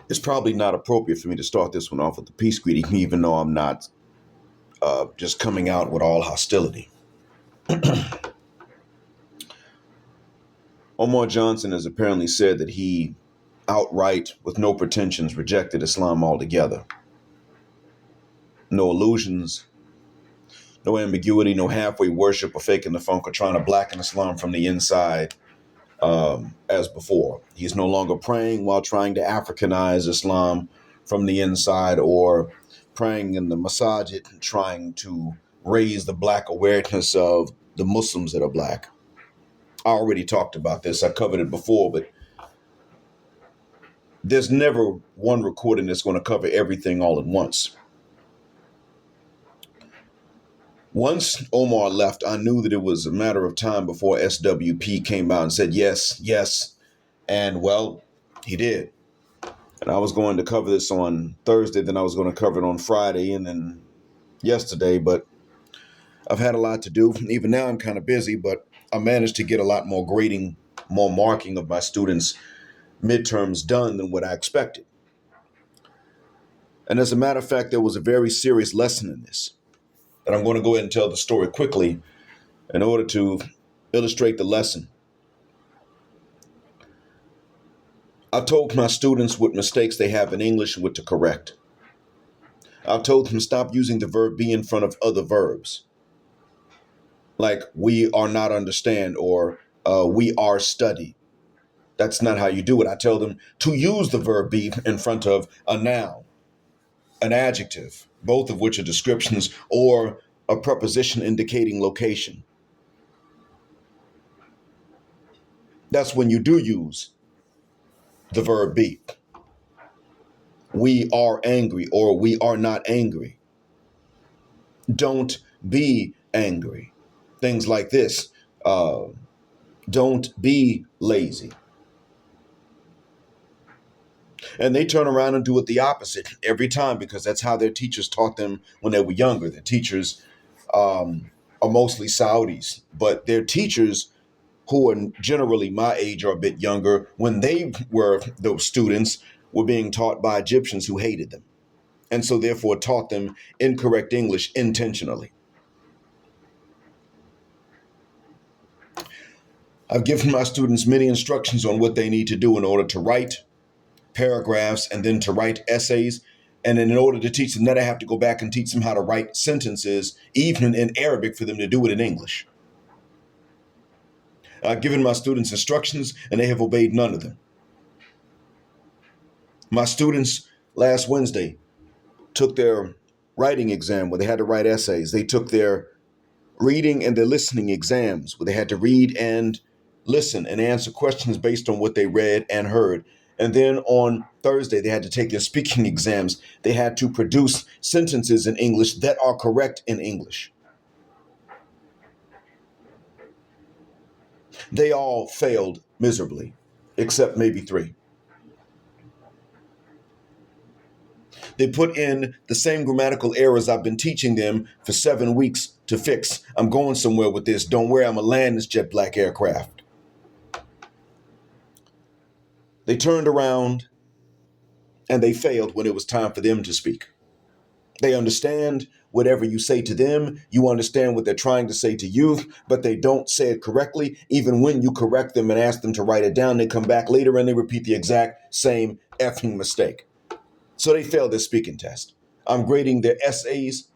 It's probably not appropriate for me to start this one off with the peace greeting, even though I'm not just coming out with all hostility. Omar Johnson has apparently said that he outright, with no pretensions, rejected Islam altogether. No illusions, no ambiguity, no halfway worship or faking the funk or trying to blacken Islam from the inside as before. He's no longer praying while trying to Africanize Islam from the inside, or praying in the masajid and trying to raise the black awareness of the Muslims that are black. I already talked about this. I covered it before, but there's never one recording that's going to cover everything all at once. Once Omar left, I knew that it was a matter of time before SWP came out and said, yes, yes. And well, he did. And I was going to cover this on Thursday, then I was going to cover it on Friday and then yesterday, but I've had a lot to do. Even now I'm kind of busy, but I managed to get a lot more grading, more marking of my students' midterms done than what I expected. And as a matter of fact, there was a very serious lesson in this. And I'm going to go ahead and tell the story quickly in order to illustrate the lesson. I've told my students what mistakes they have in English and what to correct. I've told them stop using the verb be in front of other verbs. Like we are not understand or we are study. That's not how you do it. I tell them to use the verb be in front of a noun, an adjective, both of which are descriptions, or a preposition indicating location. That's when you do use the verb be. We are angry or we are not angry. Don't be angry. Things like this. Don't be lazy. And they turn around and do it the opposite every time because that's how their teachers taught them when they were younger. Their teachers are mostly Saudis, but their teachers who are generally my age or a bit younger, when they were those students, were being taught by Egyptians who hated them. And so therefore taught them incorrect English intentionally. I've given my students many instructions on what they need to do in order to write paragraphs and then to write essays. And then in order to teach them that, I have to go back and teach them how to write sentences, even in Arabic, for them to do it in English. I've given my students instructions and they have obeyed none of them. My students last Wednesday took their writing exam where they had to write essays. They took their reading and their listening exams where they had to read and listen and answer questions based on what they read and heard. And then on Thursday, they had to take their speaking exams. They had to produce sentences in English that are correct in English. They all failed miserably, except maybe 3. They put in the same grammatical errors I've been teaching them for 7 weeks to fix. I'm going somewhere with this. Don't worry, I'm going to land this jet black aircraft. They turned around and they failed when it was time for them to speak. They understand whatever you say to them. You understand what they're trying to say to you, but they don't say it correctly. Even when you correct them and ask them to write it down, they come back later and they repeat the exact same effing mistake. So they failed their speaking test. I'm grading their essays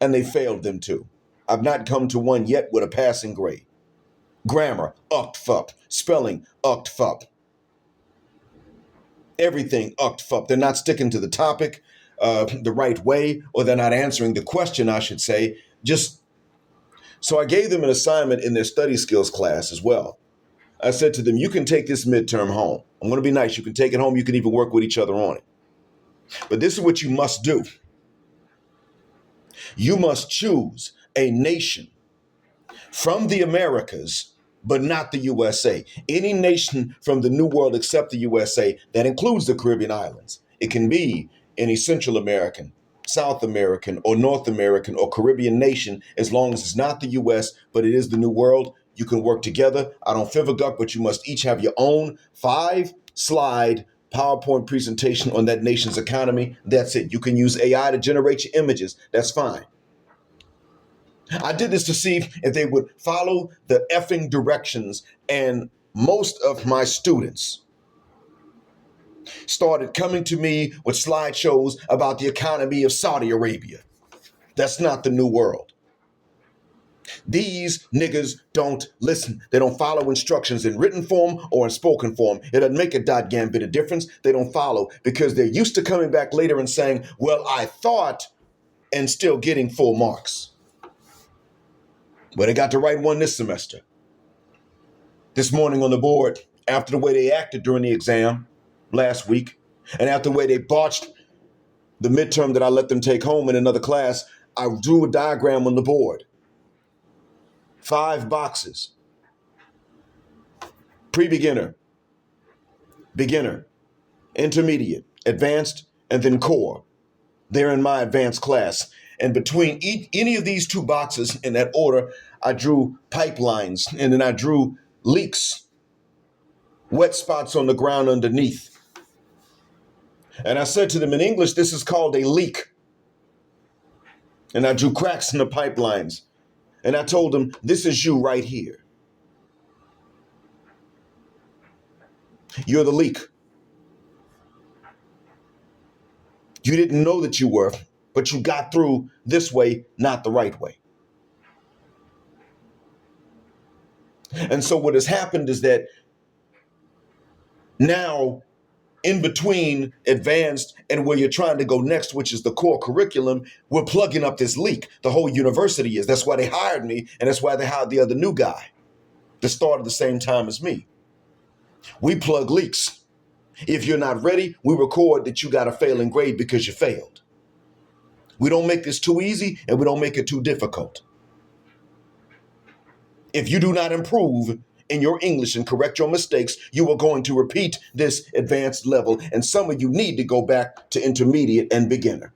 and they failed them too. I've not come to one yet with a passing grade. Grammar, ucked fup. Spelling, ucked fup. Everything ucked fup. They're not sticking to the topic the right way, or they're not answering the question, I should say. So I gave them an assignment in their study skills class as well. I said to them, you can take this midterm home. I'm going to be nice. You can take it home. You can even work with each other on it. But this is what you must do. You must choose a nation from the Americas, but not the USA. Any nation from the New World except the USA, that includes the Caribbean islands. It can be any Central American, South American, or North American, or Caribbean nation, as long as it's not the US, but it is the New World. You can work together. I don't fivaguk, but you must each have your own 5-slide PowerPoint presentation on that nation's economy. That's it. You can use AI to generate your images. That's fine. I did this to see if they would follow the effing directions, and most of my students started coming to me with slideshows about the economy of Saudi Arabia. That's not the new world. These niggas don't listen. They don't follow instructions in written form or in spoken form. It doesn't make a goddamn bit of difference. They don't follow because they're used to coming back later and saying, well, I thought, and still getting full marks. But they got the right one this semester. This morning on the board, after the way they acted during the exam last week, and after the way they botched the midterm that I let them take home in another class, I drew a diagram on the board. 5 boxes. Pre-beginner, beginner, intermediate, advanced, and then core. They're in my advanced class. And between any of these 2 boxes in that order, I drew pipelines, and then I drew leaks, wet spots on the ground underneath. And I said to them in English, this is called a leak. And I drew cracks in the pipelines. And I told them, this is you right here. You're the leak. You didn't know that you were, but you got through this way, not the right way. And so what has happened is that now, in between advanced and where you're trying to go next, which is the core curriculum, we're plugging up this leak. The whole university is. That's why they hired me, and that's why they hired the other new guy that started the same time as me. We plug leaks. If you're not ready, we record that you got a failing grade because you failed. We don't make this too easy, and we don't make it too difficult. If you do not improve in your English and correct your mistakes, you are going to repeat this advanced level, and some of you need to go back to intermediate and beginner.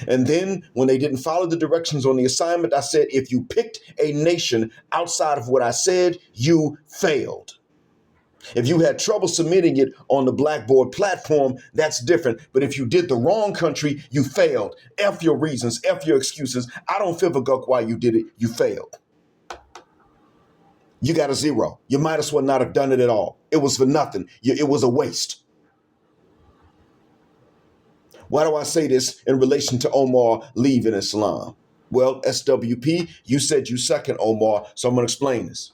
And then when they didn't follow the directions on the assignment, I said, if you picked a nation outside of what I said, you failed. If you had trouble submitting it on the Blackboard platform, that's different. But if you did the wrong country, you failed. F your reasons, F your excuses. I don't feel a guck why you did it. You failed. You got a 0. You might as well not have done it at all. It was for nothing. It was a waste. Why do I say this in relation to Omar leaving Islam? Well, SWP, you said you second Omar, so I'm going to explain this.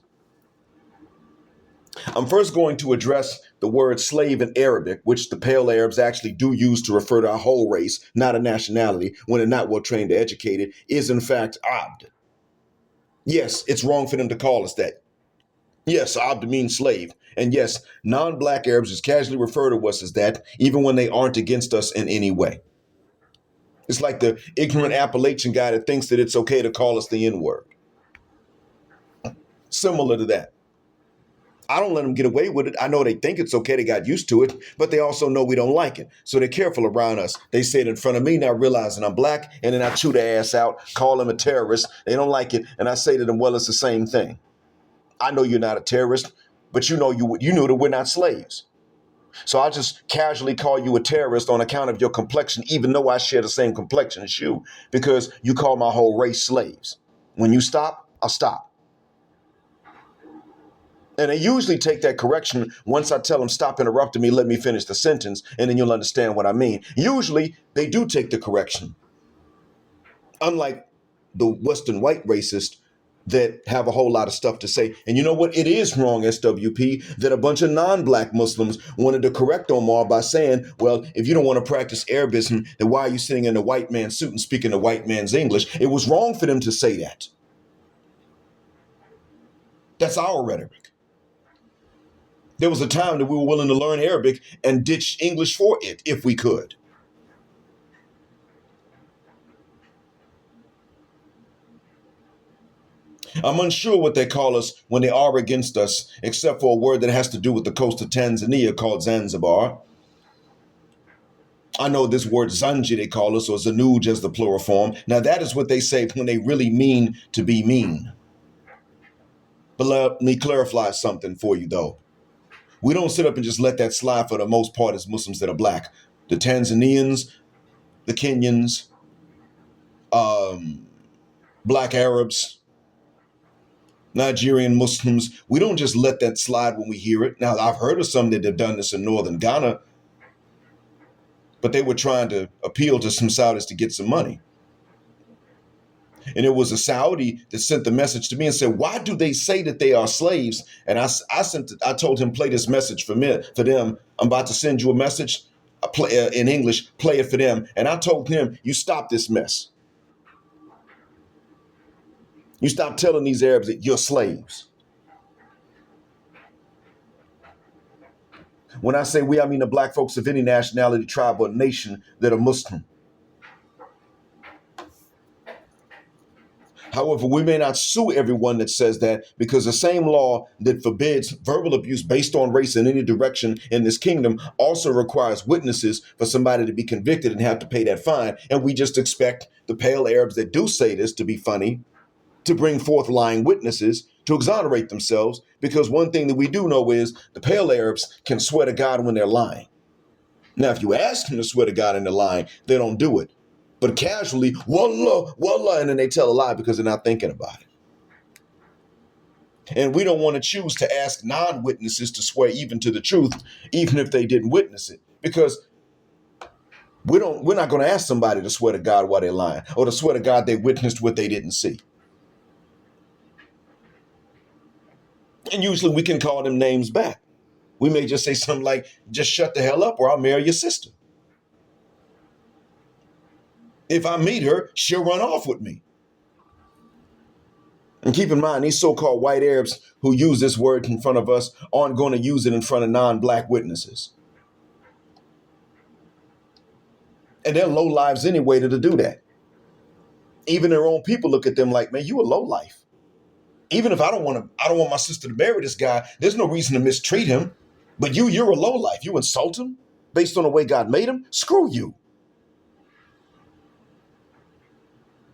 I'm first going to address the word slave in Arabic, which the Pale Arabs actually do use to refer to a whole race, not a nationality, when they're not well trained or educated, is in fact abd. Yes, it's wrong for them to call us that. Yes, abd means slave. And yes, non-black Arabs just casually refer to us as that, even when they aren't against us in any way. It's like the ignorant Appalachian guy that thinks that it's okay to call us the N-word. Similar to that. I don't let them get away with it. I know they think it's okay. They got used to it, but they also know we don't like it. So they're careful around us. They say it in front of me, not realizing I'm black, and then I chew their ass out, call them a terrorist. They don't like it, and I say to them, well, it's the same thing. I know you're not a terrorist, but you know that we're not slaves. So I'll just casually call you a terrorist on account of your complexion, even though I share the same complexion as you, because you call my whole race slaves. When you stop, I'll stop. And they usually take that correction once I tell them, stop interrupting me, let me finish the sentence, and then you'll understand what I mean. Usually, they do take the correction. Unlike the Western white racist that have a whole lot of stuff to say. And you know what? It is wrong, SWP, that a bunch of non-black Muslims wanted to correct Omar by saying, well, if you don't want to practice Arabism, then why are you sitting in a white man's suit and speaking the white man's English? It was wrong for them to say that. That's our rhetoric. There was a time that we were willing to learn Arabic and ditch English for it if we could. I'm unsure what they call us when they are against us, except for a word that has to do with the coast of Tanzania called Zanzibar. I know this word Zanji they call us, or Zanuj as the plural form. Now that is what they say when they really mean to be mean. But let me clarify something for you, though. We don't sit up and just let that slide for the most part as Muslims that are black. The Tanzanians, the Kenyans, black Arabs, Nigerian Muslims, we don't just let that slide when we hear it. Now, I've heard of some that have done this in northern Ghana, but they were trying to appeal to some Saudis to get some money. And it was a Saudi that sent the message to me and said, why do they say that they are slaves? And I told him, play this message for them. I'm about to send you a message in English, play it for them. And I told him, you stop this mess. You stop telling these Arabs that you're slaves. When I say we, I mean the black folks of any nationality, tribe, or nation that are Muslim. However, we may not sue everyone that says that, because the same law that forbids verbal abuse based on race in any direction in this kingdom also requires witnesses for somebody to be convicted and have to pay that fine. And we just expect the pale Arabs that do say this to be funny, to bring forth lying witnesses to exonerate themselves, because one thing that we do know is the pale Arabs can swear to God when they're lying. Now, if you ask them to swear to God and they're lying, they don't do it. But casually, wallah, wallah, and then they tell a lie because they're not thinking about it. And we don't want to choose to ask non-witnesses to swear even to the truth, even if they didn't witness it, because we're not going to ask somebody to swear to God while they're lying, or to swear to God they witnessed what they didn't see. And usually we can call them names back. We may just say something like, just shut the hell up or I'll marry your sister. If I meet her, she'll run off with me. And keep in mind, these so-called white Arabs who use this word in front of us aren't going to use it in front of non-black witnesses. And they're low lives anyway to do that. Even their own people look at them like, man, you a low life. Even if I don't want my sister to marry this guy, there's no reason to mistreat him. But you're a low life. You insult him based on the way God made him? Screw you.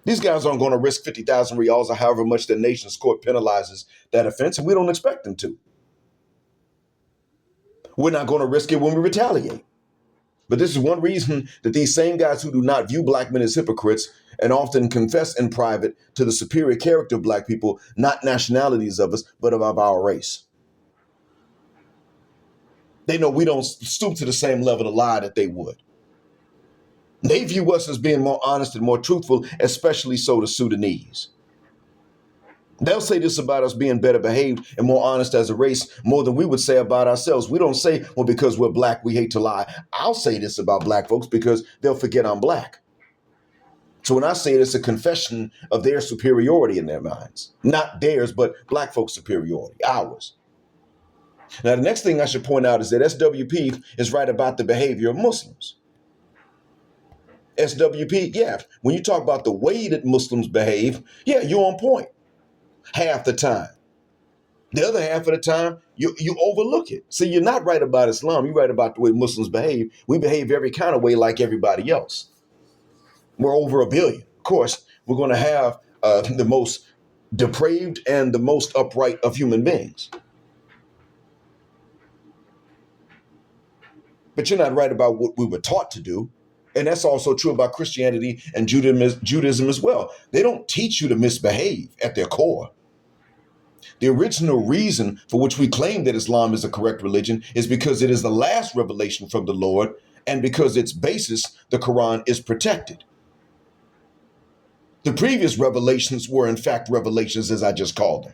These guys aren't going to risk 50,000 riyals or however much the nation's court penalizes that offense, and we don't expect them to. We're not going to risk it when we retaliate. But this is one reason that these same guys who do not view black men as hypocrites and often confess in private to the superior character of black people, not nationalities of us, but of our race. They know we don't stoop to the same level of lie that they would. They view us as being more honest and more truthful, especially so the Sudanese. They'll say this about us being better behaved and more honest as a race, more than we would say about ourselves. We don't say, well, because we're black, we hate to lie. I'll say this about black folks because they'll forget I'm black. So when I say it, it's a confession of their superiority in their minds. Not theirs, but black folks' superiority, ours. Now, the next thing I should point out is that SWP is right about the behavior of Muslims. SWP, yeah, when you talk about the way that Muslims behave, yeah, you're on point. Half the time. The other half of the time, you overlook it. See, you're not right about Islam. You're right about the way Muslims behave. We behave every kind of way like everybody else. We're over 1 billion. Of course, we're going to have the most depraved and the most upright of human beings. But you're not right about what we were taught to do. And that's also true about Christianity and Judaism as well. They don't teach you to misbehave at their core. The original reason for which we claim that Islam is the correct religion is because it is the last revelation from the Lord, and because its basis, the Quran, is protected. The previous revelations were in fact revelations, as I just called them.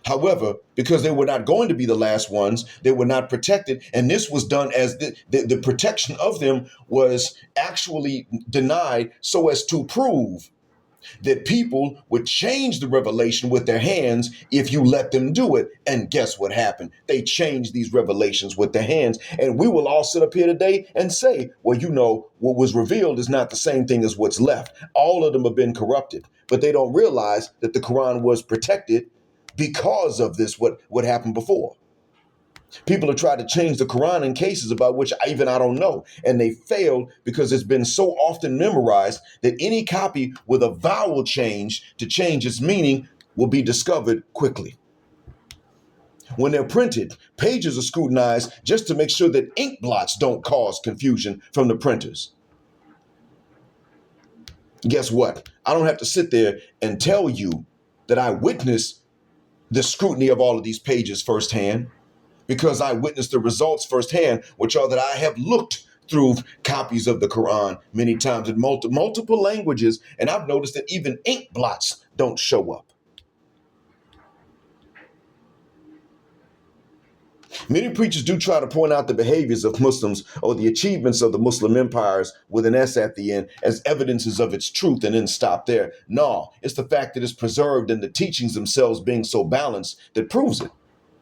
However, because they were not going to be the last ones, they were not protected. And this was done as the protection of them was actually denied so as to prove that people would change the revelation with their hands if you let them do it. And guess what happened? They changed these revelations with their hands. And we will all sit up here today and say, well, you know, what was revealed is not the same thing as what's left. All of them have been corrupted, but they don't realize that the Quran was protected because of this, what happened before. People have tried to change the Quran in cases about which I don't know. And they failed because it's been so often memorized that any copy with a vowel change to change its meaning will be discovered quickly. When they're printed, pages are scrutinized just to make sure that ink blots don't cause confusion from the printers. Guess what? I don't have to sit there and tell you that I witnessed the scrutiny of all of these pages firsthand, because I witnessed the results firsthand, which are that I have looked through copies of the Quran many times in multiple languages, and I've noticed that even ink blots don't show up. Many preachers do try to point out the behaviors of Muslims or the achievements of the Muslim empires with an S at the end as evidences of its truth and then stop there. No, it's the fact that it's preserved and the teachings themselves being so balanced that proves it.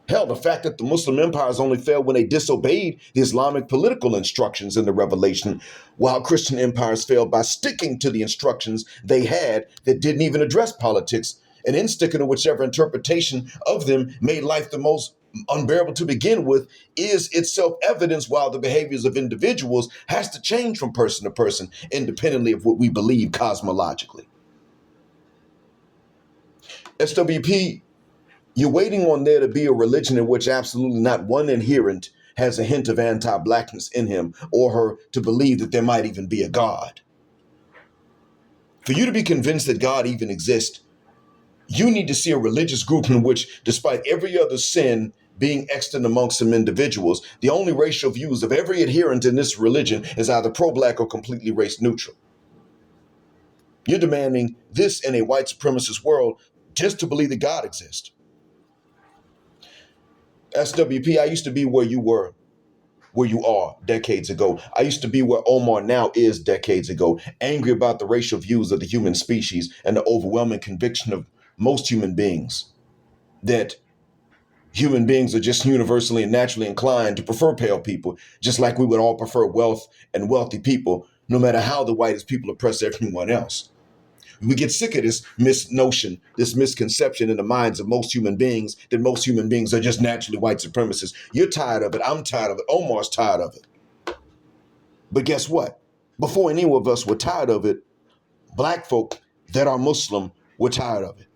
Hell, the fact that the Muslim empires only fell when they disobeyed the Islamic political instructions in the revelation, while Christian empires failed by sticking to the instructions they had that didn't even address politics, and in sticking to whichever interpretation of them made life the most unbearable to begin with, is itself evidence, while the behaviors of individuals has to change from person to person, independently of what we believe cosmologically. SWP, you're waiting on there to be a religion in which absolutely not one adherent has a hint of anti-Blackness in him or her to believe that there might even be a God. For you to be convinced that God even exists, you need to see a religious group in which, despite every other sin being extant amongst some individuals, the only racial views of every adherent in this religion is either pro-black or completely race neutral. You're demanding this in a white supremacist world just to believe that God exists. SWP, I used to be where you were, where you are decades ago. I used to be where Omar now is decades ago, angry about the racial views of the human species and the overwhelming conviction of most human beings that human beings are just universally and naturally inclined to prefer pale people, just like we would all prefer wealth and wealthy people, no matter how the whitest people oppress everyone else. We get sick of this misnotion, this misconception in the minds of most human beings that most human beings are just naturally white supremacists. You're tired of it. I'm tired of it. Omar's tired of it. But guess what? Before any of us were tired of it, black folk that are Muslim were tired of it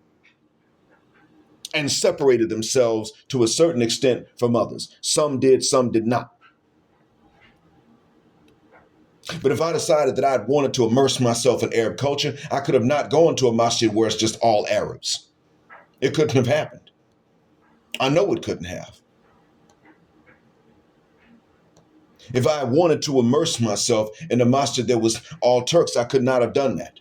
and separated themselves to a certain extent from others. Some did, some did not. But if I decided that I'd wanted to immerse myself in Arab culture, I could have not gone to a masjid where it's just all Arabs. It couldn't have happened. I know it couldn't have. If I wanted to immerse myself in a masjid that was all Turks, I could not have done that.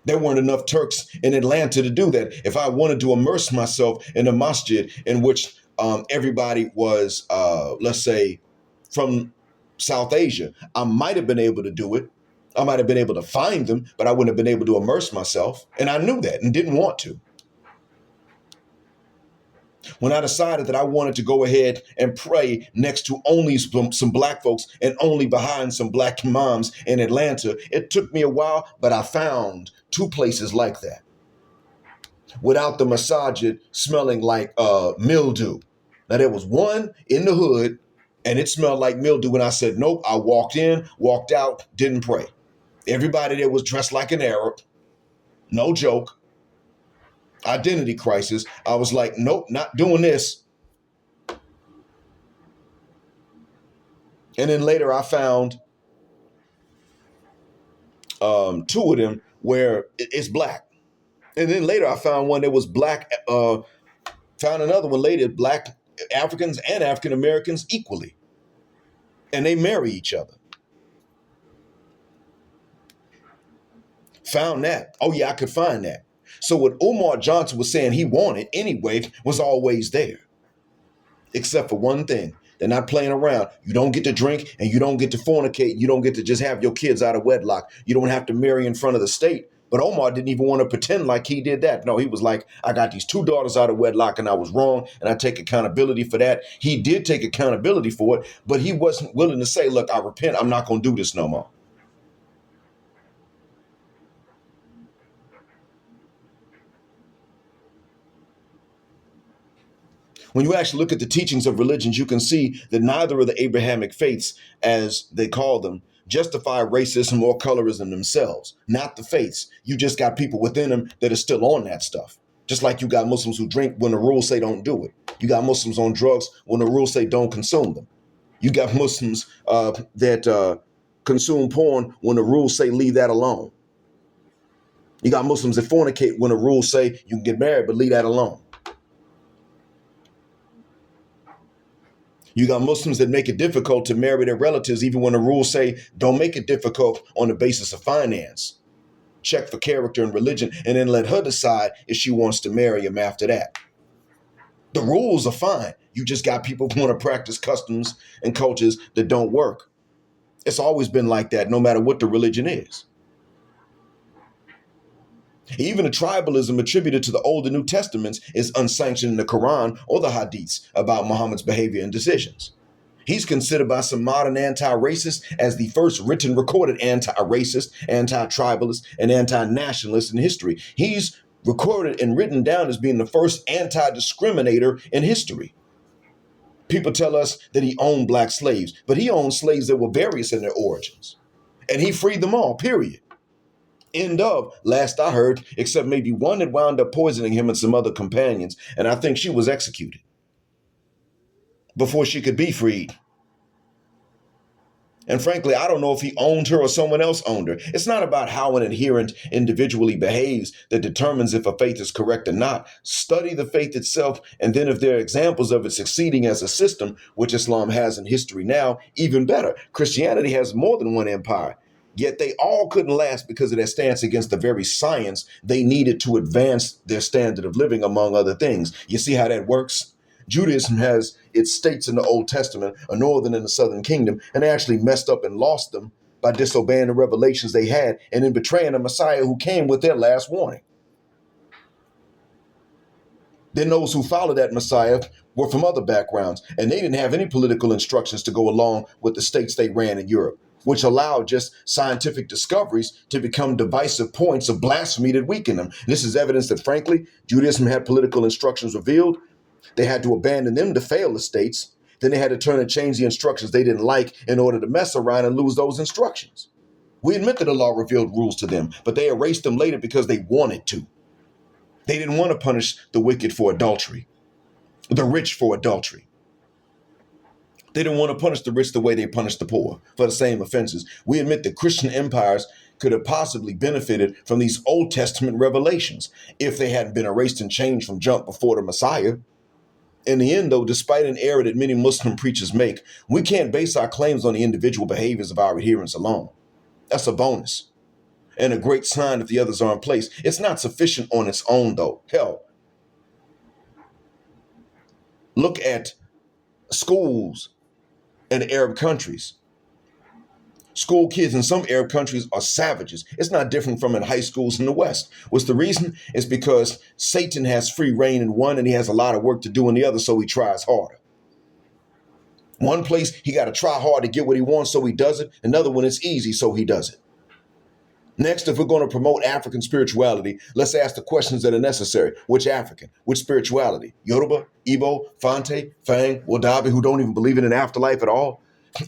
There weren't enough Turks in Atlanta to do that. If I wanted to immerse myself in a masjid in which everybody was, let's say, from South Asia, I might have been able to do it. I might have been able to find them, but I wouldn't have been able to immerse myself. And I knew that and didn't want to. When I decided that I wanted to go ahead and pray next to only some black folks and only behind some black imams in Atlanta, it took me a while, but I found two places like that without the masajid smelling like mildew. Now, there was one in the hood and it smelled like mildew. And I said, nope, I walked in, walked out, didn't pray. Everybody there was dressed like an Arab. No joke. Identity crisis. I was like, nope, not doing this. And then later I found two of them where it's black. And then later I found one that was black, found another one later, black Africans and African Americans equally. And they marry each other. Found that. Oh yeah, I could find that. So what Umar Johnson was saying he wanted anyway was always there. Except for one thing. They're not playing around. You don't get to drink and you don't get to fornicate. You don't get to just have your kids out of wedlock. You don't have to marry in front of the state. But Omar didn't even want to pretend like he did that. No, he was like, I got these two daughters out of wedlock and I was wrong and I take accountability for that. He did take accountability for it, but he wasn't willing to say, look, I repent. I'm not going to do this no more. When you actually look at the teachings of religions, you can see that neither of the Abrahamic faiths, as they call them, justify racism or colorism themselves, not the faiths. You just got people within them that are still on that stuff. Just like you got Muslims who drink when the rules say don't do it. You got Muslims on drugs when the rules say don't consume them. You got Muslims that consume porn when the rules say leave that alone. You got Muslims that fornicate when the rules say you can get married, but leave that alone. You got Muslims that make it difficult to marry their relatives, even when the rules say don't make it difficult on the basis of finance. Check for character and religion, and then let her decide if she wants to marry him after that. The rules are fine. You just got people who want to practice customs and cultures that don't work. It's always been like that, no matter what the religion is. Even the tribalism attributed to the Old and New Testaments is unsanctioned in the Quran or the Hadiths about Muhammad's behavior and decisions. He's considered by some modern anti-racists as the first written recorded anti-racist, anti-tribalist, and anti-nationalist in history. He's recorded and written down as being the first anti-discriminator in history. People tell us that he owned black slaves, but he owned slaves that were various in their origins. And he freed them all, period. End of, last I heard, except maybe one that wound up poisoning him and some other companions, and I think she was executed before she could be freed. And frankly, I don't know if he owned her or someone else owned her. It's not about how an adherent individually behaves that determines if a faith is correct or not. Study the faith itself, and then if there are examples of it succeeding as a system, which Islam has in history now, even better. Christianity has more than one empire. Yet they all couldn't last because of their stance against the very science they needed to advance their standard of living, among other things. You see how that works? Judaism has its states in the Old Testament, a northern and a southern kingdom, and they actually messed up and lost them by disobeying the revelations they had and in betraying a Messiah who came with their last warning. Then those who followed that Messiah were from other backgrounds, and they didn't have any political instructions to go along with the states they ran in Europe, which allowed just scientific discoveries to become divisive points of blasphemy that weaken them. This is evidence that, frankly, Judaism had political instructions revealed. They had to abandon them to fail the states. Then they had to turn and change the instructions they didn't like in order to mess around and lose those instructions. We admit that the law revealed rules to them, but they erased them later because they wanted to. They didn't want to punish the wicked for adultery, the rich for adultery. They didn't want to punish the rich the way they punished the poor for the same offenses. We admit that Christian empires could have possibly benefited from these Old Testament revelations if they hadn't been erased and changed from jump before the Messiah. In the end, though, despite an error that many Muslim preachers make, we can't base our claims on the individual behaviors of our adherents alone. That's a bonus and a great sign if the others are in place. It's not sufficient on its own, though. Hell, look at schools in Arab countries. School kids in some Arab countries are savages. It's not different from in high schools in the West. What's the reason? It's because Satan has free reign in one and he has a lot of work to do in the other, so he tries harder. One place, he got to try hard to get what he wants, so he does it. Another one, it's easy, so he does it. Next, if we're going to promote African spirituality, let's ask the questions that are necessary. Which African? Which spirituality? Yoruba, Igbo, Fante, Fang, Wadabi, who don't even believe in an afterlife at all?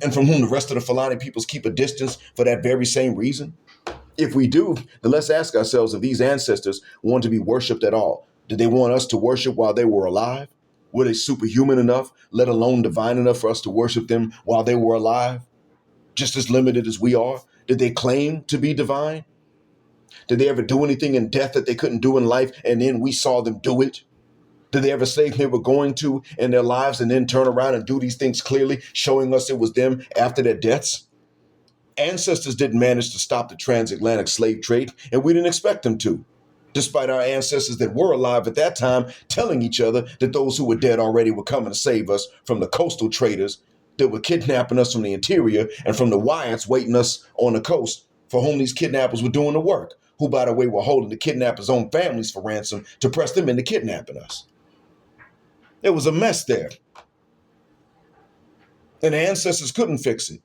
And from whom the rest of the Fulani peoples keep a distance for that very same reason? If we do, then let's ask ourselves if these ancestors want to be worshipped at all. Did they want us to worship while they were alive? Were they superhuman enough, let alone divine enough for us to worship them while they were alive? Just as limited as we are? Did they claim to be divine? Did they ever do anything in death that they couldn't do in life and then we saw them do it? Did they ever say they were going to in their lives and then turn around and do these things clearly, showing us it was them after their deaths? Ancestors didn't manage to stop the transatlantic slave trade, and we didn't expect them to, despite our ancestors that were alive at that time telling each other that those who were dead already were coming to save us from the coastal traders that were kidnapping us from the interior and from the Wyatts waiting us on the coast, for whom these kidnappers were doing the work, who, by the way, were holding the kidnappers' own families for ransom to press them into kidnapping us. It was a mess there. And the ancestors couldn't fix it.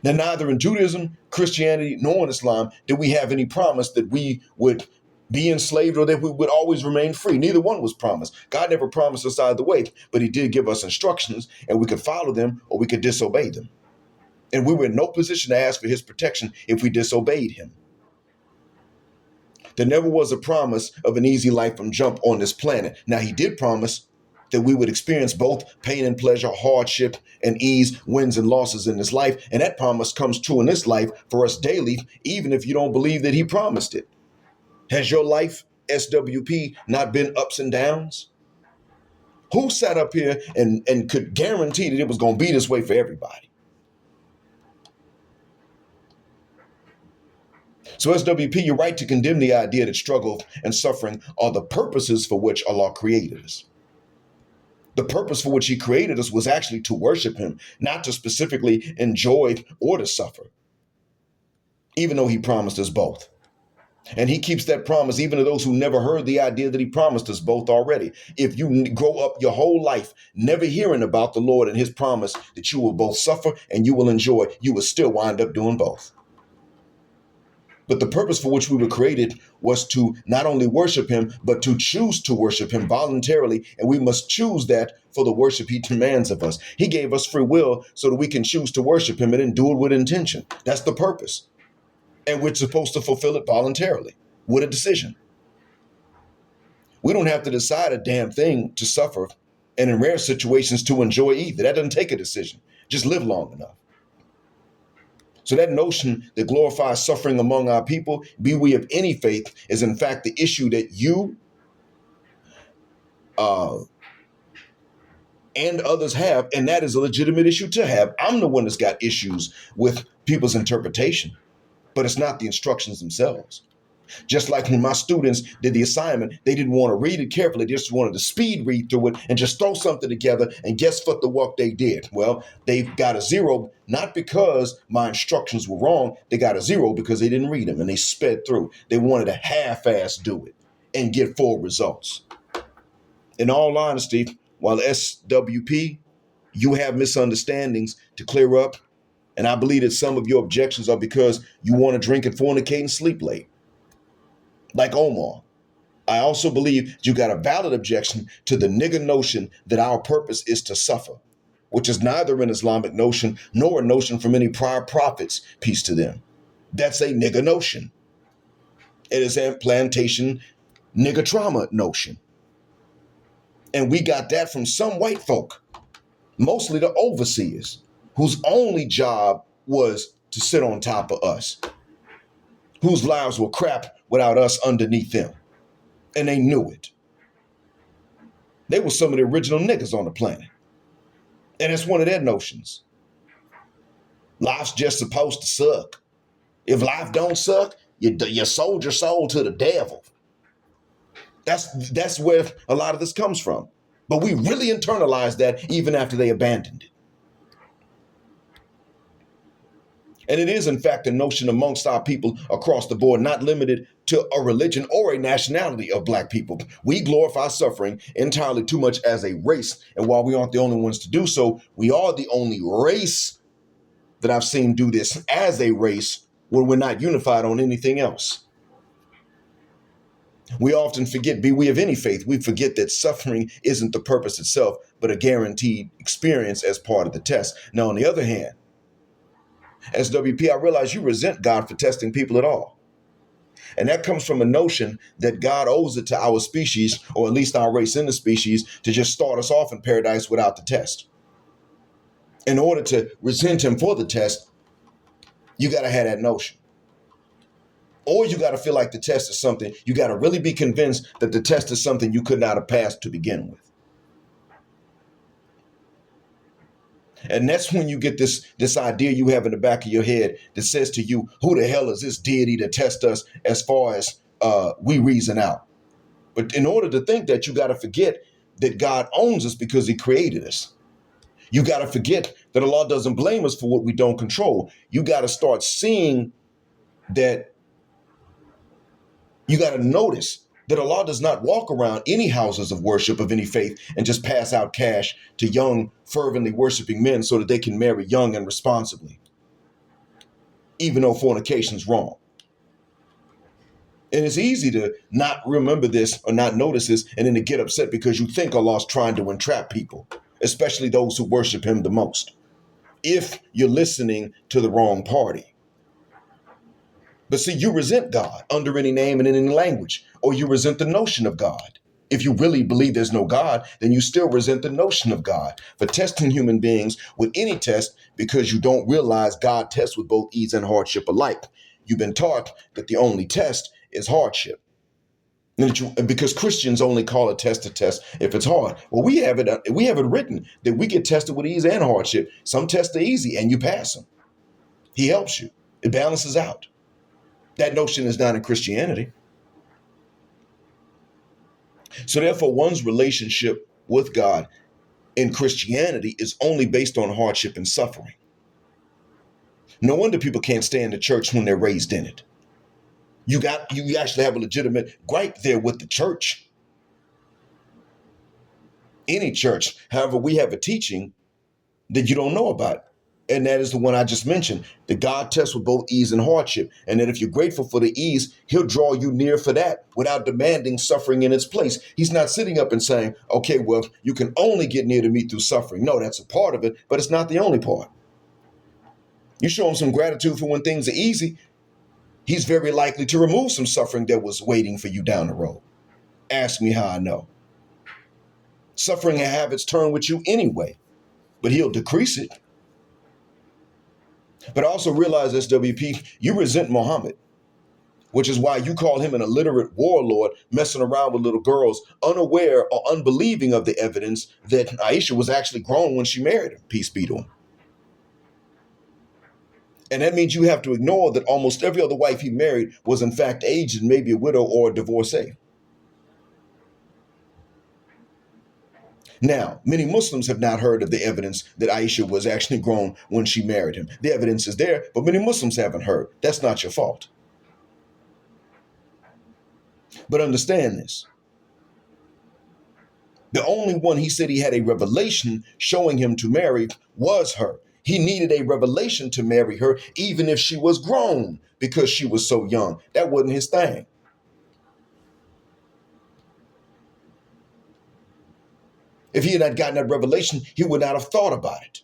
Now, neither in Judaism, Christianity, nor in Islam did we have any promise that we would be enslaved or that we would always remain free. Neither one was promised. God never promised us either way, but he did give us instructions, and we could follow them or we could disobey them. And we were in no position to ask for his protection if we disobeyed him. There never was a promise of an easy life from jump on this planet. Now, he did promise that we would experience both pain and pleasure, hardship and ease, wins and losses in this life. And that promise comes true in this life for us daily, even if you don't believe that he promised it. Has your life, SWP, not been ups and downs? Who sat up here and could guarantee that it was going to be this way for everybody? So SWP, you're right to condemn the idea that struggle and suffering are the purposes for which Allah created us. The purpose for which he created us was actually to worship him, not to specifically enjoy or to suffer, even though he promised us both. And he keeps that promise even to those who never heard the idea that he promised us both already. If you grow up your whole life never hearing about the Lord and his promise that you will both suffer and you will enjoy, you will still wind up doing both. But the purpose for which we were created was to not only worship him, but to choose to worship him voluntarily. And we must choose that for the worship he demands of us. He gave us free will so that we can choose to worship him and then do it with intention. That's the purpose. And we're supposed to fulfill it voluntarily with a decision. We don't have to decide a damn thing to suffer, and in rare situations to enjoy either. That doesn't take a decision. Just live long enough. So that notion that glorifies suffering among our people, be we of any faith, is in fact the issue that you and others have, and that is a legitimate issue to have. I'm the one that's got issues with people's interpretation, but it's not the instructions themselves. Just like when my students did the assignment, they didn't want to read it carefully. They just wanted to speed read through it and just throw something together. And guess what the work they did? Well, they got a 0, not because my instructions were wrong. They got a 0 because they didn't read them and they sped through. They wanted to half-ass do it and get full results. In all honesty, while SWP, you have misunderstandings to clear up, and I believe that some of your objections are because you want to drink and fornicate and sleep late. Like Omar, I also believe you got a valid objection to the nigger notion that our purpose is to suffer, which is neither an Islamic notion nor a notion from any prior prophets, peace to them. That's a nigger notion. It is a plantation nigger trauma notion. And we got that from some white folk, mostly the overseers, whose only job was to sit on top of us, whose lives were crap without us underneath them. And they knew it. They were some of the original niggas on the planet. And it's one of their notions. Life's just supposed to suck. If life don't suck, you sold your soul to the devil. That's where a lot of this comes from. But we really internalized that even after they abandoned it. And it is, in fact, a notion amongst our people across the board, not limited to a religion or a nationality of Black people. We glorify suffering entirely too much as a race. And while we aren't the only ones to do so, we are the only race that I've seen do this as a race when we're not unified on anything else. We often forget, be we of any faith, we forget that suffering isn't the purpose itself, but a guaranteed experience as part of the test. Now, on the other hand, SWP, I realize you resent God for testing people at all. And that comes from a notion that God owes it to our species, or at least our race in the species, to just start us off in paradise without the test. In order to resent him for the test, you got to have that notion. Or you got to feel like the test is something, you got to really be convinced that the test is something you could not have passed to begin with. And that's when you get this idea you have in the back of your head that says to you, who the hell is this deity to test us as far as we reason out? But in order to think that, you got to forget that God owns us because he created us. You got to forget that Allah doesn't blame us for what we don't control. You got to start seeing that. You got to notice that Allah does not walk around any houses of worship of any faith and just pass out cash to young, fervently worshiping men so that they can marry young and responsibly, even though fornication's wrong. And it's easy to not remember this or not notice this and then to get upset because you think Allah's trying to entrap people, especially those who worship him the most, if you're listening to the wrong party. But see, you resent God under any name and in any language, or you resent the notion of God. If you really believe there's no God, then you still resent the notion of God for testing human beings with any test because you don't realize God tests with both ease and hardship alike. You've been taught that the only test is hardship. Because Christians only call a test if it's hard. Well, we have it written that we get tested with ease and hardship. Some tests are easy and you pass them. He helps you. It balances out. That notion is not in Christianity. So therefore, one's relationship with God in Christianity is only based on hardship and suffering. No wonder people can't stay in the church when they're raised in it. You actually have a legitimate gripe there with the church. Any church. However, we have a teaching that you don't know about. And that is the one I just mentioned, that God tests with both ease and hardship. And that if you're grateful for the ease, he'll draw you near for that without demanding suffering in its place. He's not sitting up and saying, okay, well, you can only get near to me through suffering. No, that's a part of it, but it's not the only part. You show him some gratitude for when things are easy, he's very likely to remove some suffering that was waiting for you down the road. Ask me how I know. Suffering will have its turn with you anyway, but he'll decrease it. But also realize, SWP, you resent Muhammad, which is why you call him an illiterate warlord messing around with little girls, unaware or unbelieving of the evidence that Aisha was actually grown when she married him, peace be to him. And that means you have to ignore that almost every other wife he married was in fact aged and maybe a widow or a divorcee. Now, many Muslims have not heard of the evidence that Aisha was actually grown when she married him. The evidence is there, but many Muslims haven't heard. That's not your fault. But understand this. The only one he said he had a revelation showing him to marry was her. He needed a revelation to marry her, even if she was grown, because she was so young. That wasn't his thing. If he had not gotten that revelation, he would not have thought about it.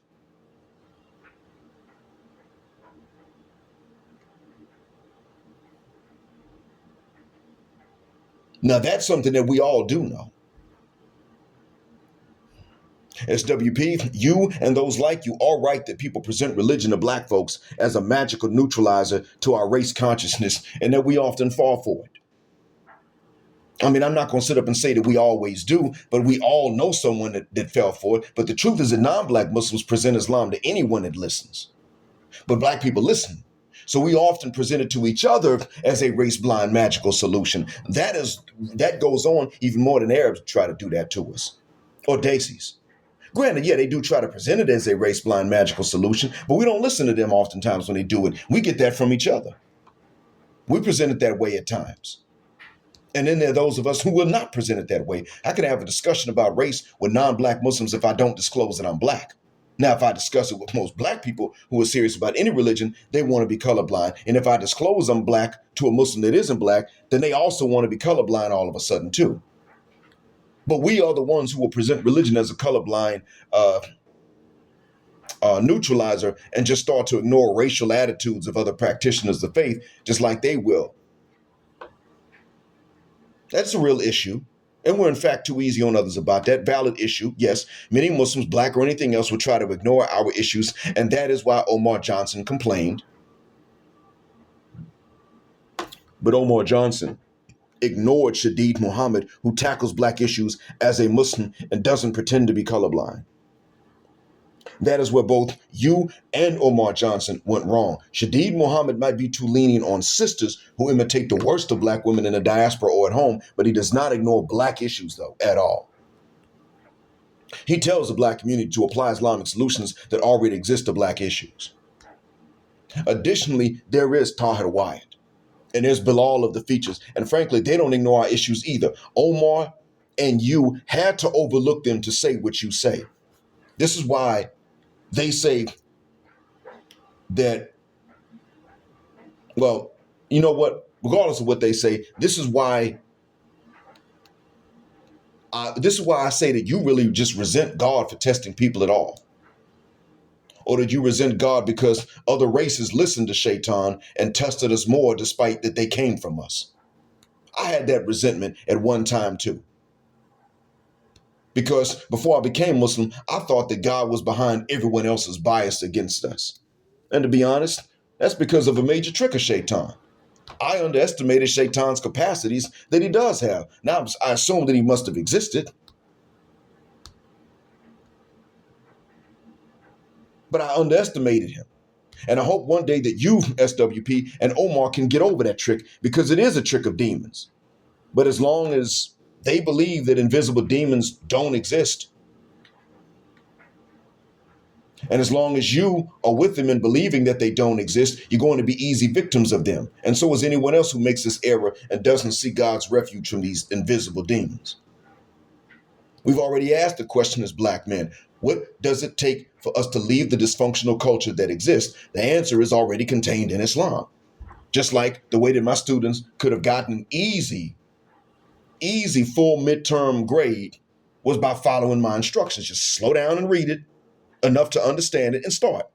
Now, that's something that we all do know. SWP, you and those like you are right that people present religion to black folks as a magical neutralizer to our race consciousness, and that we often fall for it. I mean, I'm not going to sit up and say that we always do, but we all know someone that fell for it. But the truth is that non-black Muslims present Islam to anyone that listens. But black people listen. So we often present it to each other as a race-blind magical solution. That goes on even more than Arabs try to do that to us. Or Desis. Granted, yeah, they do try to present it as a race-blind magical solution, but we don't listen to them oftentimes when they do it. We get that from each other. We present it that way at times. And then there are those of us who will not present it that way. I could have a discussion about race with non-black Muslims if I don't disclose that I'm black. Now, if I discuss it with most black people who are serious about any religion, they want to be colorblind. And if I disclose I'm black to a Muslim that isn't black, then they also want to be colorblind all of a sudden too. But we are the ones who will present religion as a colorblind neutralizer and just start to ignore racial attitudes of other practitioners of faith, just like they will. That's a real issue. And we're in fact too easy on others about that. Valid issue. Yes, many Muslims, black or anything else, will try to ignore our issues. And that is why Umar Johnson complained. But Umar Johnson ignored Shadid Muhammad, who tackles black issues as a Muslim and doesn't pretend to be colorblind. That is where both you and Umar Johnson went wrong. Shadid Muhammad might be too lenient on sisters who imitate the worst of black women in the diaspora or at home, but he does not ignore black issues, though, at all. He tells the black community to apply Islamic solutions that already exist to black issues. Additionally, there is Tahir Wyatt, and there's Bilal of the features, and frankly, they don't ignore our issues either. Omar and you had to overlook them to say what you say. This is why they say that, well, you know what? Regardless of what they say, this is why I say that you really just resent God for testing people at all. Or did you resent God because other races listened to Shaitan and tested us more despite that they came from us? I had that resentment at one time too. Because before I became Muslim, I thought that God was behind everyone else's bias against us. And to be honest, that's because of a major trick of Shaitan. I underestimated Shaitan's capacities that he does have. Now I assume that he must have existed, but I underestimated him. And I hope one day that you, SWP, and Omar can get over that trick, because it is a trick of demons. But as long as they believe that invisible demons don't exist, and as long as you are with them in believing that they don't exist, you're going to be easy victims of them. And so is anyone else who makes this error and doesn't see God's refuge from these invisible demons. We've already asked the question as Black men: what does it take for us to leave the dysfunctional culture that exists? The answer is already contained in Islam. Just like the way that my students could have gotten an easy full midterm grade was by following my instructions. Just slow down and read it enough to understand it and start.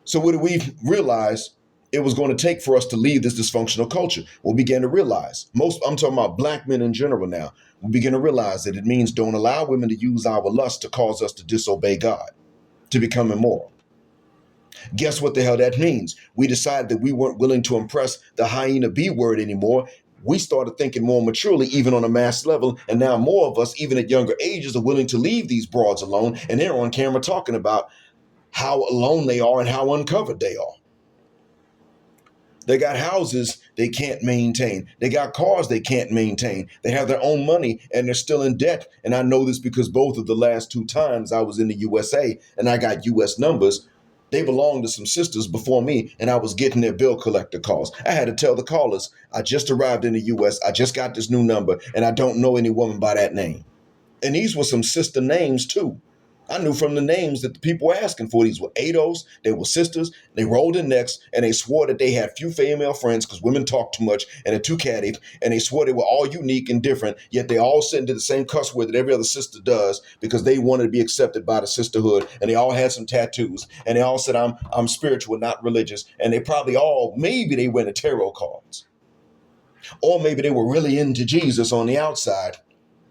So what did we realize it was going to take for us to leave this dysfunctional culture? We began to realize, I'm talking about Black men in general now, we begin to realize that it means don't allow women to use our lust to cause us to disobey God, to become immoral. Guess what the hell that means? We decided that we weren't willing to impress the hyena B word anymore. We started thinking more maturely, even on a mass level. And now more of us, even at younger ages, are willing to leave these broads alone. And they're on camera talking about how alone they are and how uncovered they are. They got houses they can't maintain. They got cars they can't maintain. They have their own money and they're still in debt. And I know this because both of the last 2 times I was in the USA and I got US numbers, they belonged to some sisters before me, and I was getting their bill collector calls. I had to tell the callers, I just arrived in the US, I just got this new number, and I don't know any woman by that name. And these were some sister names too. I knew from the names that the people were asking for. These were ADOs, they were sisters, they rolled their necks, and they swore that they had few female friends because women talk too much and they're too catty, and they swore they were all unique and different, yet they all sit into the same cuss word that every other sister does because they wanted to be accepted by the sisterhood, and they all had some tattoos, and they all said, I'm spiritual, not religious, and they probably all, maybe they went to tarot cards. Or maybe they were really into Jesus on the outside,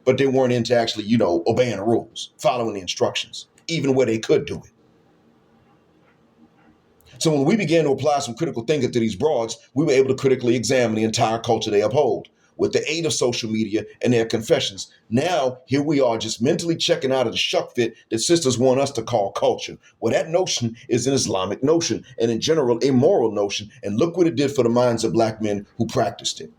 but they weren't into actually, obeying the rules, following the instructions, even where they could do it. So when we began to apply some critical thinking to these broads, we were able to critically examine the entire culture they uphold with the aid of social media and their confessions. Now, here we are just mentally checking out of the shuck fit that sisters want us to call culture. Well, that notion is an Islamic notion and in general, a moral notion. And look what it did for the minds of Black men who practiced it.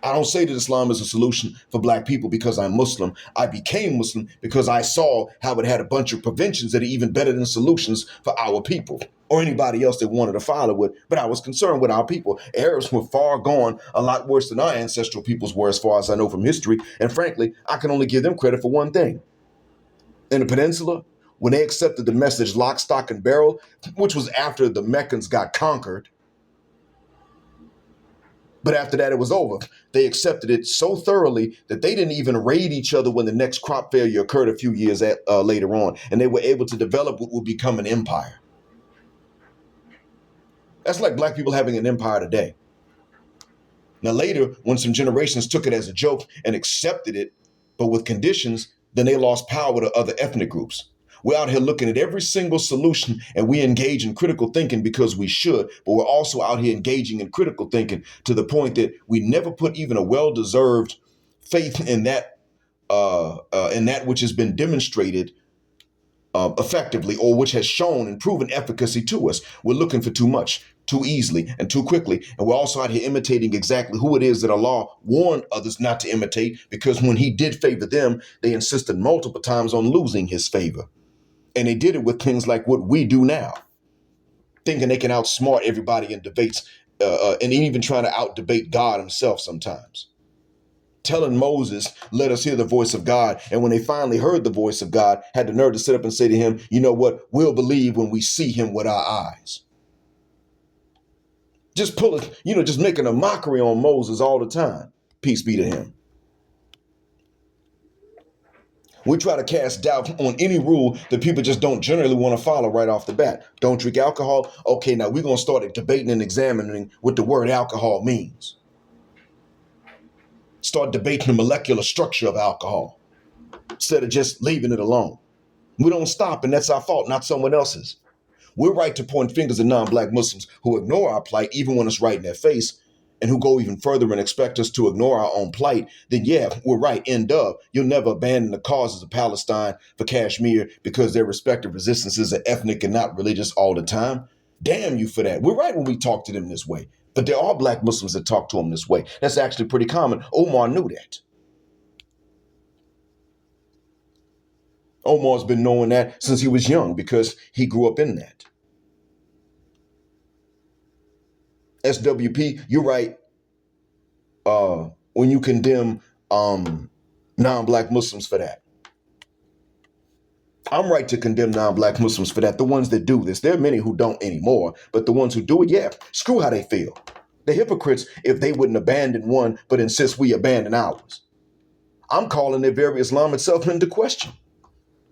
I don't say that Islam is a solution for Black people because I'm Muslim. I became Muslim because I saw how it had a bunch of preventions that are even better than solutions for our people or anybody else that wanted to follow it. But I was concerned with our people. Arabs were far gone, a lot worse than our ancestral peoples were, as far as I know from history. And frankly, I can only give them credit for one thing. In the peninsula, when they accepted the message lock, stock, and barrel, which was after the Meccans got conquered, but after that, it was over. They accepted it so thoroughly that they didn't even raid each other when the next crop failure occurred a few years later on. And they were able to develop what would become an empire. That's like Black people having an empire today. Now, later, when some generations took it as a joke and accepted it, but with conditions, then they lost power to other ethnic groups. We're out here looking at every single solution and we engage in critical thinking because we should, but we're also out here engaging in critical thinking to the point that we never put even a well-deserved faith in that which has been demonstrated effectively or which has shown and proven efficacy to us. We're looking for too much, too easily and too quickly. And we're also out here imitating exactly who it is that Allah warned others not to imitate, because when he did favor them, they insisted multiple times on losing his favor. And they did it with things like what we do now, thinking they can outsmart everybody in debates and even trying to out-debate God himself sometimes. Telling Moses, let us hear the voice of God. And when they finally heard the voice of God, had the nerve to sit up and say to him, you know what, we'll believe when we see him with our eyes. Just just making a mockery on Moses all the time. Peace be to him. We try to cast doubt on any rule that people just don't generally want to follow right off the bat. Don't drink alcohol? Okay, now we're going to start debating and examining what the word alcohol means. Start debating the molecular structure of alcohol instead of just leaving it alone. We don't stop, and that's our fault, not someone else's. We're right to point fingers at non-black Muslims who ignore our plight even when it's right in their face, and who go even further and expect us to ignore our own plight. Then yeah, we're right. End of. You'll never abandon the causes of Palestine for Kashmir because their respective resistances are ethnic and not religious all the time. Damn you for that. We're right when we talk to them this way. But there are black Muslims that talk to them this way. That's actually pretty common. Omar knew that. Omar's been knowing that since he was young because he grew up in that. SWP, you're right. When you condemn non-black Muslims for that. I'm right to condemn non-black Muslims for that. The ones that do this. There are many who don't anymore, but the ones who do it, yeah, screw how they feel. The hypocrites if they wouldn't abandon one, but insist we abandon ours. I'm calling their very Islam itself into question.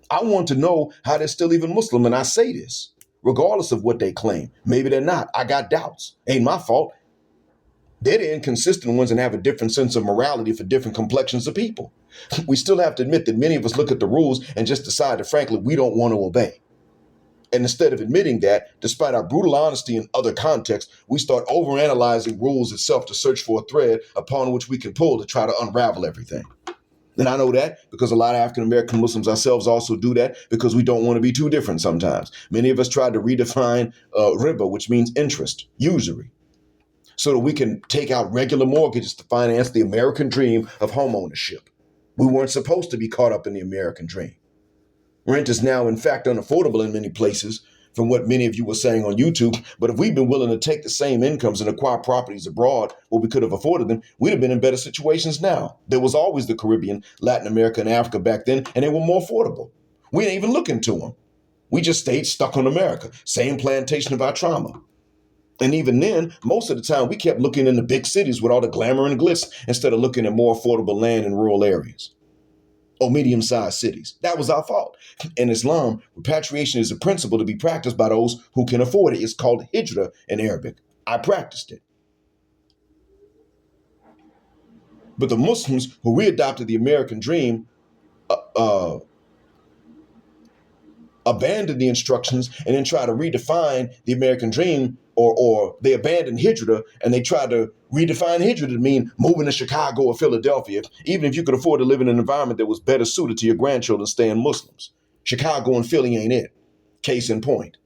I want to know how they're still even Muslim, and I say this, regardless of what they claim. Maybe they're not. I got doubts. Ain't my fault. They're the inconsistent ones and have a different sense of morality for different complexions of people. We still have to admit that many of us look at the rules and just decide that, frankly, we don't want to obey. And instead of admitting that, despite our brutal honesty in other contexts, we start overanalyzing rules itself to search for a thread upon which we can pull to try to unravel everything. And I know that because a lot of African-American Muslims ourselves also do that because we don't want to be too different sometimes. Many of us tried to redefine riba, which means interest, usury, so that we can take out regular mortgages to finance the American dream of home ownership. We weren't supposed to be caught up in the American dream. Rent is now, in fact, unaffordable in many places, from what many of you were saying on YouTube. But if we'd been willing to take the same incomes and acquire properties abroad where we could have afforded them, we'd have been in better situations now. There was always the Caribbean, Latin America, and Africa back then, and they were more affordable. We didn't even look into them. We just stayed stuck on America. Same plantation of our trauma. And even then, most of the time, we kept looking in the big cities with all the glamour and glitz instead of looking at more affordable land in rural areas or medium-sized cities. That was our fault. In Islam, repatriation is a principle to be practiced by those who can afford it. It's called hijrah in Arabic. I practiced it. But the Muslims who readopted the American dream abandoned the instructions and then try to redefine the American dream, or they abandoned hijrah and they tried to redefine hijrah to mean moving to Chicago or Philadelphia, even if you could afford to live in an environment that was better suited to your grandchildren staying Muslims. Chicago and Philly ain't it. Case in point.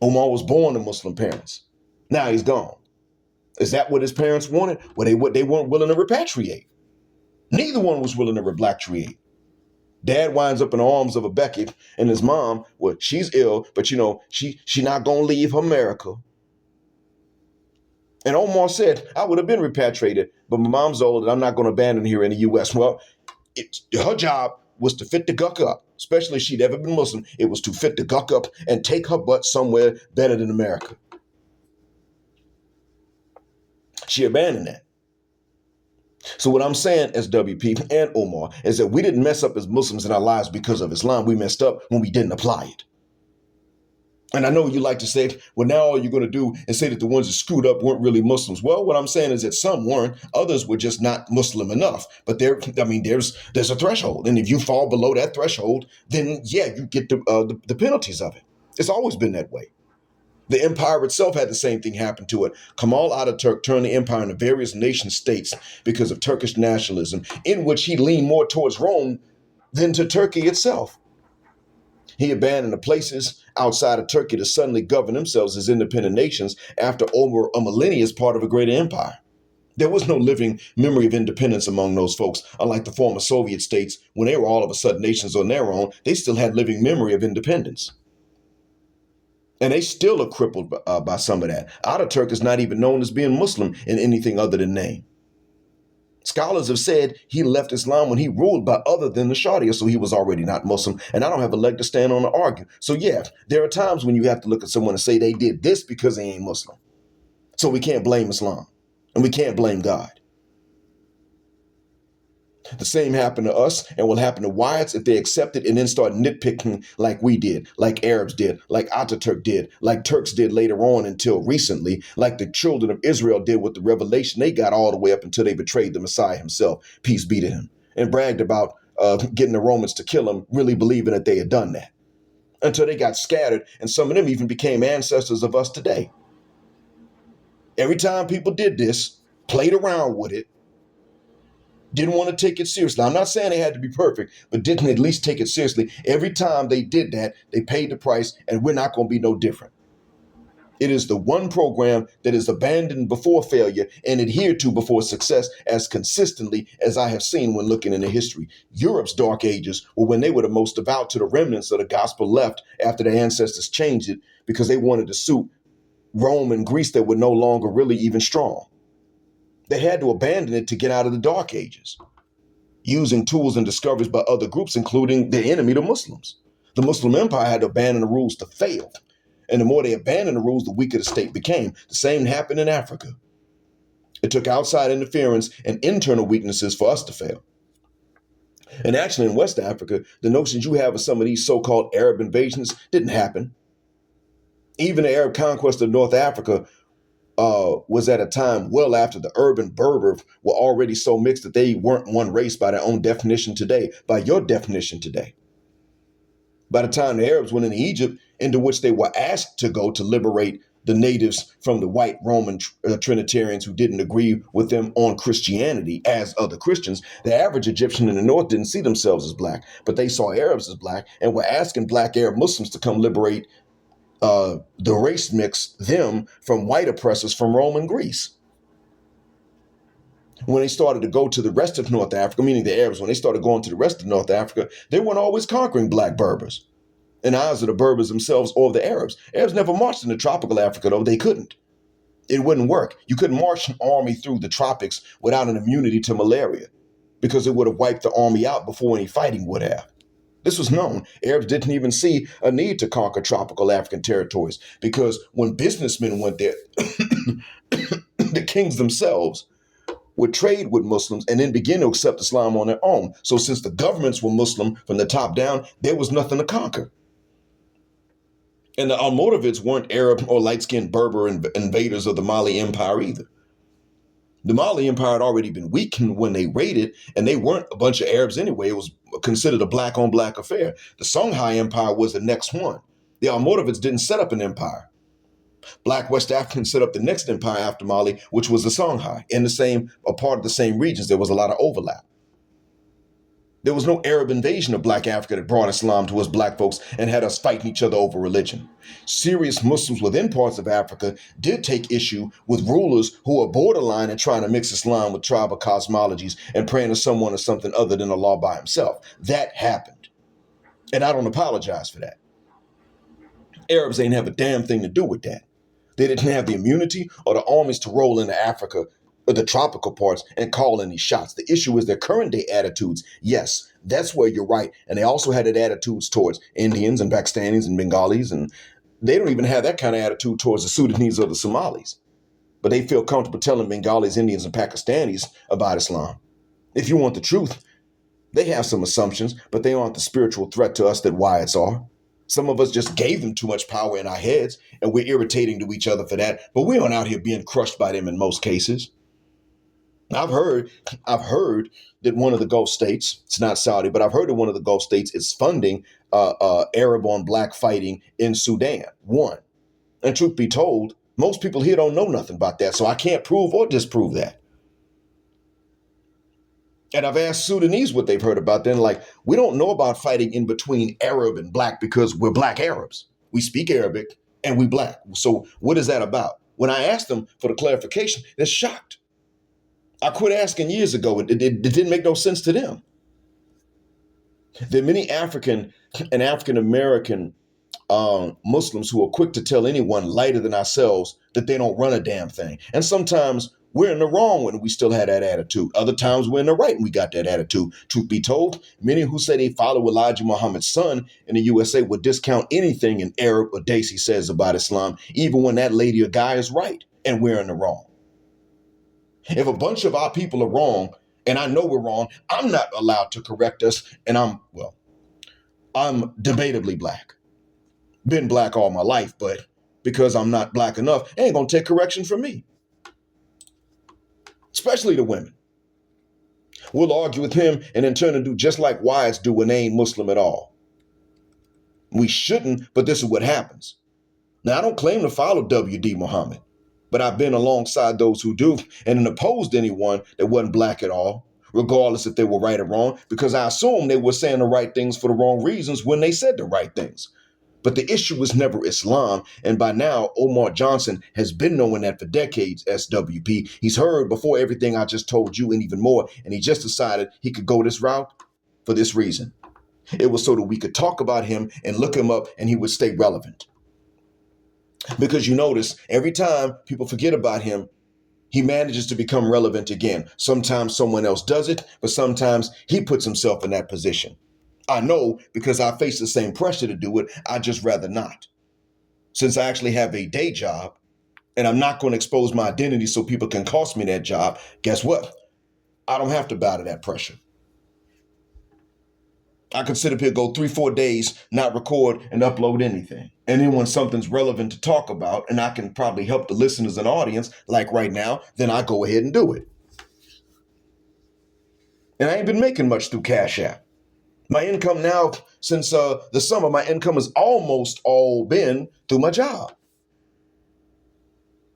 Omar was born to Muslim parents. Now he's gone. Is that what his parents wanted? Well, they weren't willing to repatriate. Neither one was willing to repatriate. Dad winds up in the arms of a Beckett, and his mom, well, she's ill, but she not gonna leave America. And Omar said, I would have been repatriated, but my mom's old and I'm not gonna abandon her in the US. Well, her job was to fit the guck up, especially if she'd ever been Muslim. It was to fit the guck up and take her butt somewhere better than America. She abandoned that. So what I'm saying, SWP and Omar, is that we didn't mess up as Muslims in our lives because of Islam. We messed up when we didn't apply it. And I know you like to say, well, now all you're going to do is say that the ones that screwed up weren't really Muslims. Well, what I'm saying is that some weren't. Others were just not Muslim enough. But there's a threshold. And if you fall below that threshold, then, yeah, you get the penalties of it. It's always been that way. The empire itself had the same thing happen to it. Kemal Ataturk turned the empire into various nation states because of Turkish nationalism, in which he leaned more towards Rome than to Turkey itself. He abandoned the places outside of Turkey to suddenly govern themselves as independent nations after over a millennia as part of a greater empire. There was no living memory of independence among those folks. Unlike the former Soviet states, when they were all of a sudden nations on their own, they still had living memory of independence. And they still are crippled by some of that. Ataturk is not even known as being Muslim in anything other than name. Scholars have said he left Islam when he ruled by other than the Sharia, so he was already not Muslim. And I don't have a leg to stand on to argue. So yeah, there are times when you have to look at someone and say they did this because they ain't Muslim. So we can't blame Islam and we can't blame God. The same happened to us and will happen to Wyatts if they accept it and then start nitpicking like we did, like Arabs did, like Ataturk did, like Turks did later on until recently, like the children of Israel did with the revelation they got all the way up until they betrayed the Messiah himself, peace be to him, and bragged about getting the Romans to kill him, really believing that they had done that. Until they got scattered, and some of them even became ancestors of us today. Every time people did this, played around with it, didn't want to take it seriously. I'm not saying they had to be perfect, but didn't at least take it seriously. Every time they did that, they paid the price, and we're not going to be no different. It is the one program that is abandoned before failure and adhered to before success as consistently as I have seen when looking into history. Europe's dark ages were when they were the most devout to the remnants of the gospel left after their ancestors changed it because they wanted to suit Rome and Greece that were no longer really even strong. They had to abandon it to get out of the dark ages, using tools and discoveries by other groups, including their enemy, the Muslims. The Muslim empire had to abandon the rules to fail. And the more they abandoned the rules, the weaker the state became. The same happened in Africa. It took outside interference and internal weaknesses for us to fail. And actually in West Africa, the notions you have of some of these so-called Arab invasions didn't happen. Even the Arab conquest of North Africa was at a time well after the urban Berber were already so mixed that they weren't one race by their own definition today, by your definition today. By the time the Arabs went into Egypt, into which they were asked to go to liberate the natives from the white Roman Trinitarians who didn't agree with them on Christianity as other Christians, the average Egyptian in the north didn't see themselves as black, but they saw Arabs as black and were asking black Arab Muslims to come liberate the race mix them from white oppressors from Rome and Greece. When they started to go to the rest of North Africa, meaning the Arabs, when they started going to the rest of North Africa, they weren't always conquering black Berbers in the eyes of the Berbers themselves or the Arabs. Arabs never marched into tropical Africa, though. They couldn't. It wouldn't work. You couldn't march an army through the tropics without an immunity to malaria because it would have wiped the army out before any fighting would have. This was known. Arabs didn't even see a need to conquer tropical African territories because when businessmen went there, the kings themselves would trade with Muslims and then begin to accept Islam on their own. So since the governments were Muslim from the top down, there was nothing to conquer. And the Almoravids weren't Arab or light-skinned Berber invaders of the Mali Empire either. The Mali Empire had already been weakened when they raided, and they weren't a bunch of Arabs anyway. It was considered a black-on-black affair. The Songhai Empire was the next one. The Almoravids didn't set up an empire. Black West Africans set up the next empire after Mali, which was the Songhai, in a part of the same regions. There was a lot of overlap. There was no Arab invasion of black Africa that brought Islam to us black folks and had us fighting each other over religion. Serious Muslims within parts of Africa did take issue with rulers who were borderline and trying to mix Islam with tribal cosmologies and praying to someone or something other than Allah by himself. That happened. And I don't apologize for that. Arabs ain't have a damn thing to do with that. They didn't have the immunity or the armies to roll into Africa or the tropical parts and call in these shots. The issue is their current day attitudes. Yes, that's where you're right. And they also had that attitudes towards Indians and Pakistanis and Bengalis. And they don't even have that kind of attitude towards the Sudanese or the Somalis. But they feel comfortable telling Bengalis, Indians, and Pakistanis about Islam. If you want the truth, they have some assumptions, but they aren't the spiritual threat to us that Wyatts are. Some of us just gave them too much power in our heads, and we're irritating to each other for that. But we aren't out here being crushed by them in most cases. I've heard that one of the Gulf states, it's not Saudi, but I've heard that one of the Gulf states is funding Arab on black fighting in Sudan. One. And truth be told, most people here don't know nothing about that, so I can't prove or disprove that. And I've asked Sudanese what they've heard about that. And like, we don't know about fighting in between Arab and black because we're black Arabs. We speak Arabic and we black. So what is that about? When I asked them for the clarification, they're shocked. I quit asking years ago. It didn't make no sense to them. There are many African and African-American Muslims who are quick to tell anyone lighter than ourselves that they don't run a damn thing. And sometimes we're in the wrong when we still had that attitude. Other times we're in the right and we got that attitude. Truth be told, many who say they follow Elijah Muhammad's son in the USA would discount anything an Arab or Daisy says about Islam, even when that lady or guy is right and we're in the wrong. If a bunch of our people are wrong and I know we're wrong, I'm not allowed to correct us. And I'm debatably black. Been black all my life, but because I'm not black enough, they ain't gonna take correction from me. Especially the women. We'll argue with him and in turn and do just like whites do when they ain't Muslim at all. We shouldn't, but this is what happens. Now, I don't claim to follow W.D. Muhammad, but I've been alongside those who do and opposed anyone that wasn't black at all, regardless if they were right or wrong, because I assume they were saying the right things for the wrong reasons when they said the right things. But the issue was never Islam, and by now, Omar Johnson has been knowing that for decades, SWP. He's heard before everything I just told you and even more, and he just decided he could go this route for this reason. It was so that we could talk about him and look him up, and he would stay relevant. Because you notice, every time people forget about him, he manages to become relevant again. Sometimes someone else does it, but sometimes he puts himself in that position. I know because I face the same pressure to do it. I just rather not. Since I actually have a day job and I'm not going to expose my identity so people can cost me that job, guess what? I don't have to bow to that pressure. I can sit up here, go 3-4 days, not record and upload anything. And then when something's relevant to talk about and I can probably help the listeners and audience, like right now, then I go ahead and do it. And I ain't been making much through Cash App. My income now, since the summer, my income has almost all been through my job.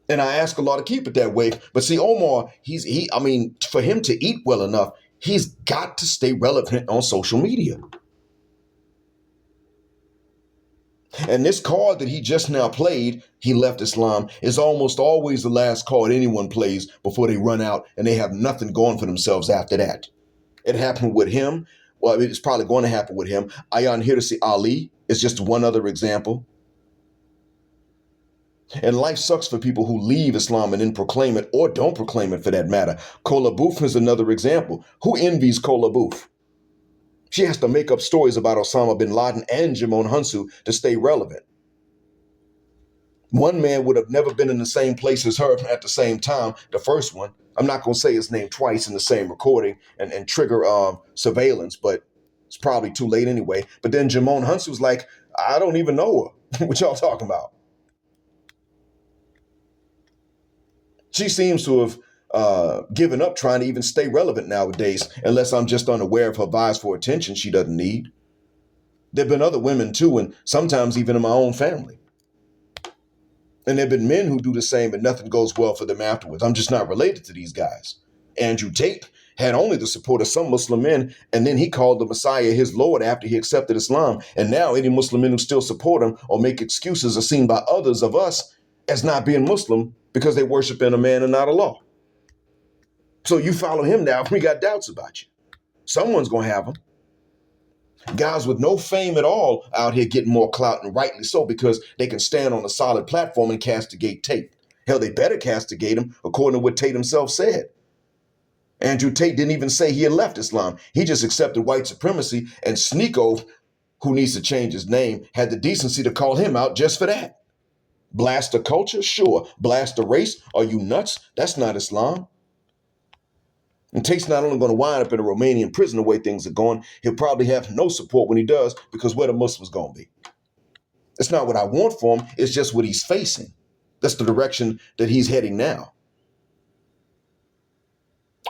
And I ask Allah to keep it that way. But see, Omar, for him to eat well enough, he's got to stay relevant on social media. And this card that he just now played, he left Islam, is almost always the last card anyone plays before they run out and they have nothing going for themselves after that. It happened with him. Well, it's probably going to happen with him. Ayan Hirsi Ali is just one other example. And life sucks for people who leave Islam and then proclaim it or don't proclaim it for that matter. Kola Boof is another example. Who envies Kola Boof? She has to make up stories about Osama bin Laden and Jimon Hunsu to stay relevant. One man would have never been in the same place as her at the same time. The first one, I'm not going to say his name twice in the same recording and trigger surveillance, but it's probably too late anyway. But then Jimon Hunsu was like, I don't even know her. What y'all talking about? She seems to have given up trying to even stay relevant nowadays, unless I'm just unaware of her vies for attention she doesn't need. There have been other women too, and sometimes even in my own family. And there have been men who do the same and nothing goes well for them afterwards. I'm just not related to these guys. Andrew Tate had only the support of some Muslim men, and then he called the Messiah his Lord after he accepted Islam. And now any Muslim men who still support him or make excuses are seen by others of us as not being Muslim because they worship in a man and not Allah. So you follow him now, we got doubts about you. Someone's going to have them. Guys with no fame at all out here getting more clout, and rightly so, because they can stand on a solid platform and castigate Tate. Hell, they better castigate him according to what Tate himself said. Andrew Tate didn't even say he had left Islam. He just accepted white supremacy, and Sneeko, who needs to change his name, had the decency to call him out just for that. Blast a culture? Sure. Blast a race? Are you nuts? That's not Islam. And Tate's not only going to wind up in a Romanian prison the way things are going, he'll probably have no support when he does, because where the Muslims going to be? It's not what I want for him. It's just what he's facing. That's the direction that he's heading now.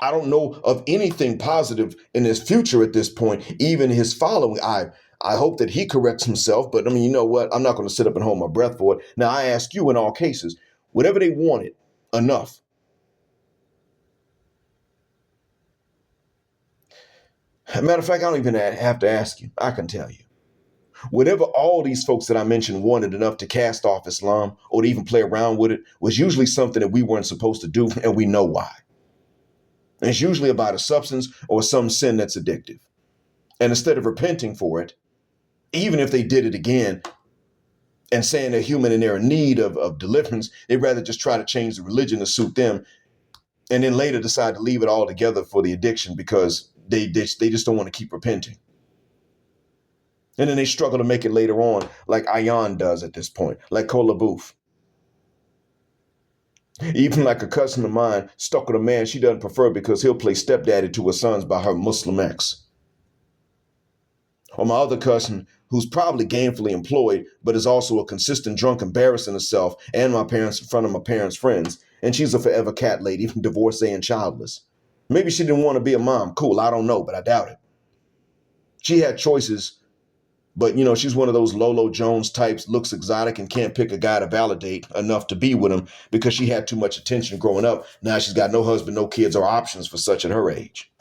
I don't know of anything positive in his future at this point, even his following. I hope that he corrects himself, but you know what? I'm not going to sit up and hold my breath for it. Now, I ask you in all cases, whatever they wanted, enough. Matter of fact, I don't even have to ask you. I can tell you. Whatever all these folks that I mentioned wanted enough to cast off Islam or to even play around with it was usually something that we weren't supposed to do, and we know why. And it's usually about a substance or some sin that's addictive. And instead of repenting for it, even if they did it again and saying they're human and they're in need of deliverance, they'd rather just try to change the religion to suit them and then later decide to leave it all together for the addiction because they just don't want to keep repenting. And then they struggle to make it later on, like Ayan does at this point, like Kola Boof. Even like a cousin of mine stuck with a man she doesn't prefer because he'll play stepdaddy to her sons by her Muslim ex. Or my other cousin, who's probably gainfully employed, but is also a consistent drunk embarrassing herself and my parents in front of my parents' friends. And she's a forever cat lady, divorcee and childless. Maybe she didn't want to be a mom. Cool, I don't know, but I doubt it. She had choices, but she's one of those Lolo Jones types, looks exotic and can't pick a guy to validate enough to be with him because she had too much attention growing up. Now she's got no husband, no kids, or options for such at her age.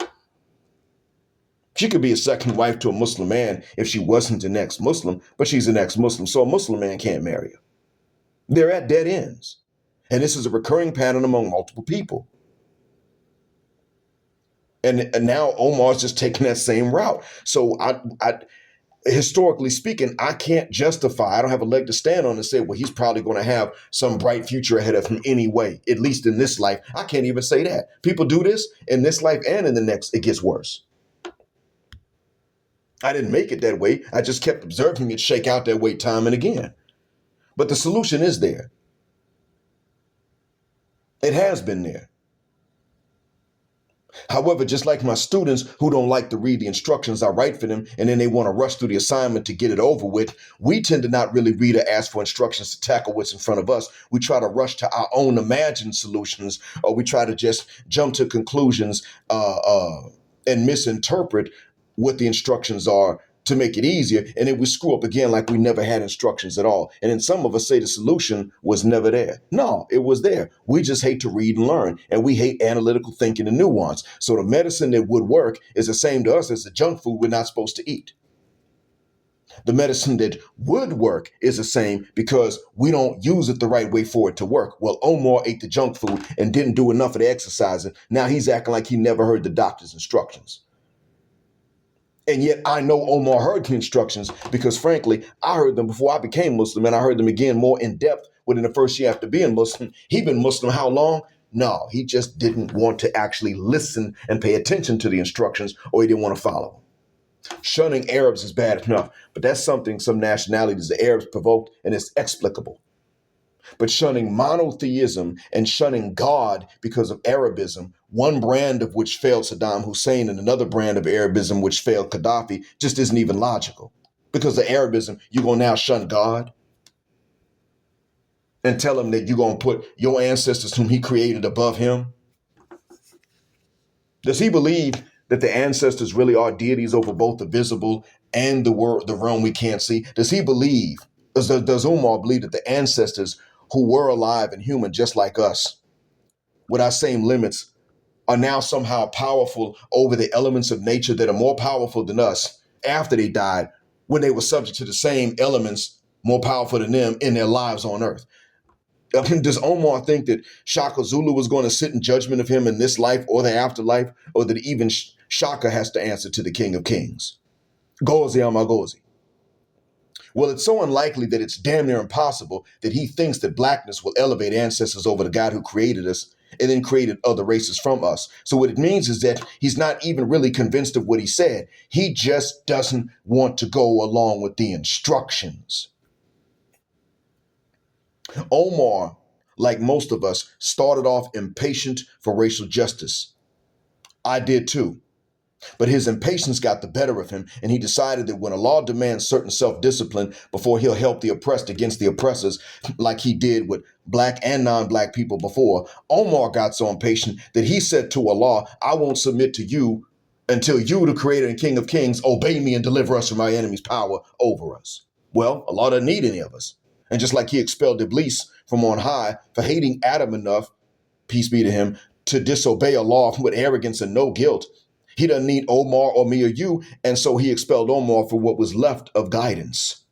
She could be a second wife to a Muslim man if she wasn't an ex-Muslim, but she's an ex-Muslim, so a Muslim man can't marry her. They're at dead ends. And this is a recurring pattern among multiple people. And now Omar's just taking that same route. So I historically speaking, I can't justify, I don't have a leg to stand on and say, well, he's probably going to have some bright future ahead of him anyway, at least in this life. I can't even say that. People do this in this life and in the next, it gets worse. I didn't make it that way. I just kept observing it shake out that way time and again. But the solution is there. It has been there. However, just like my students who don't like to read the instructions I write for them and then they want to rush through the assignment to get it over with, we tend to not really read or ask for instructions to tackle what's in front of us. We try to rush to our own imagined solutions, or we try to just jump to conclusions and misinterpret what the instructions are to make it easier. And then we screw up again like we never had instructions at all. And then some of us say the solution was never there. No, it was there. We just hate to read and learn. And we hate analytical thinking and nuance. So the medicine that would work is the same to us as the junk food we're not supposed to eat. The medicine that would work is the same because we don't use it the right way for it to work. Well, Omar ate the junk food and didn't do enough of the exercising. Now he's acting like he never heard the doctor's instructions. And yet I know Omar heard the instructions because, frankly, I heard them before I became Muslim, and I heard them again more in depth within the first year after being Muslim. He'd been Muslim how long? No, he just didn't want to actually listen and pay attention to the instructions, or he didn't want to follow them. Shunning Arabs is bad enough, but that's something some nationalities, the Arabs, provoked, and it's explicable. But shunning monotheism and shunning God because of Arabism, one brand of which failed Saddam Hussein and another brand of Arabism which failed Gaddafi, just isn't even logical. Because of Arabism, you're going to now shun God and tell him that you're going to put your ancestors whom he created above him? Does he believe that the ancestors really are deities over both the visible and the world, the realm we can't see? Does he believe, does Umar believe that the ancestors who were alive and human just like us, with our same limits, are now somehow powerful over the elements of nature that are more powerful than us after they died, when they were subject to the same elements more powerful than them in their lives on earth? Does Omar think that Shaka Zulu was going to sit in judgment of him in this life or the afterlife, or that even Shaka has to answer to the King of Kings? Gozi Amagozi. Well, it's so unlikely that it's damn near impossible that he thinks that blackness will elevate ancestors over the God who created us and then created other races from us. So what it means is that he's not even really convinced of what he said. He just doesn't want to go along with the instructions. Omar, like most of us, started off impatient for racial justice. I did too. But his impatience got the better of him, and he decided that when a law demands certain self-discipline before he'll help the oppressed against the oppressors, like he did with black and non-black people before, Omar got so impatient that he said to Allah, I won't submit to you until you, the creator and king of kings, obey me and deliver us from our enemy's power over us. Well, Allah doesn't need any of us. And just like he expelled Iblis from on high for hating Adam enough, peace be to him, to disobey Allah with arrogance and no guilt, he doesn't need Omar or me or you, and so he expelled Omar for what was left of guidance.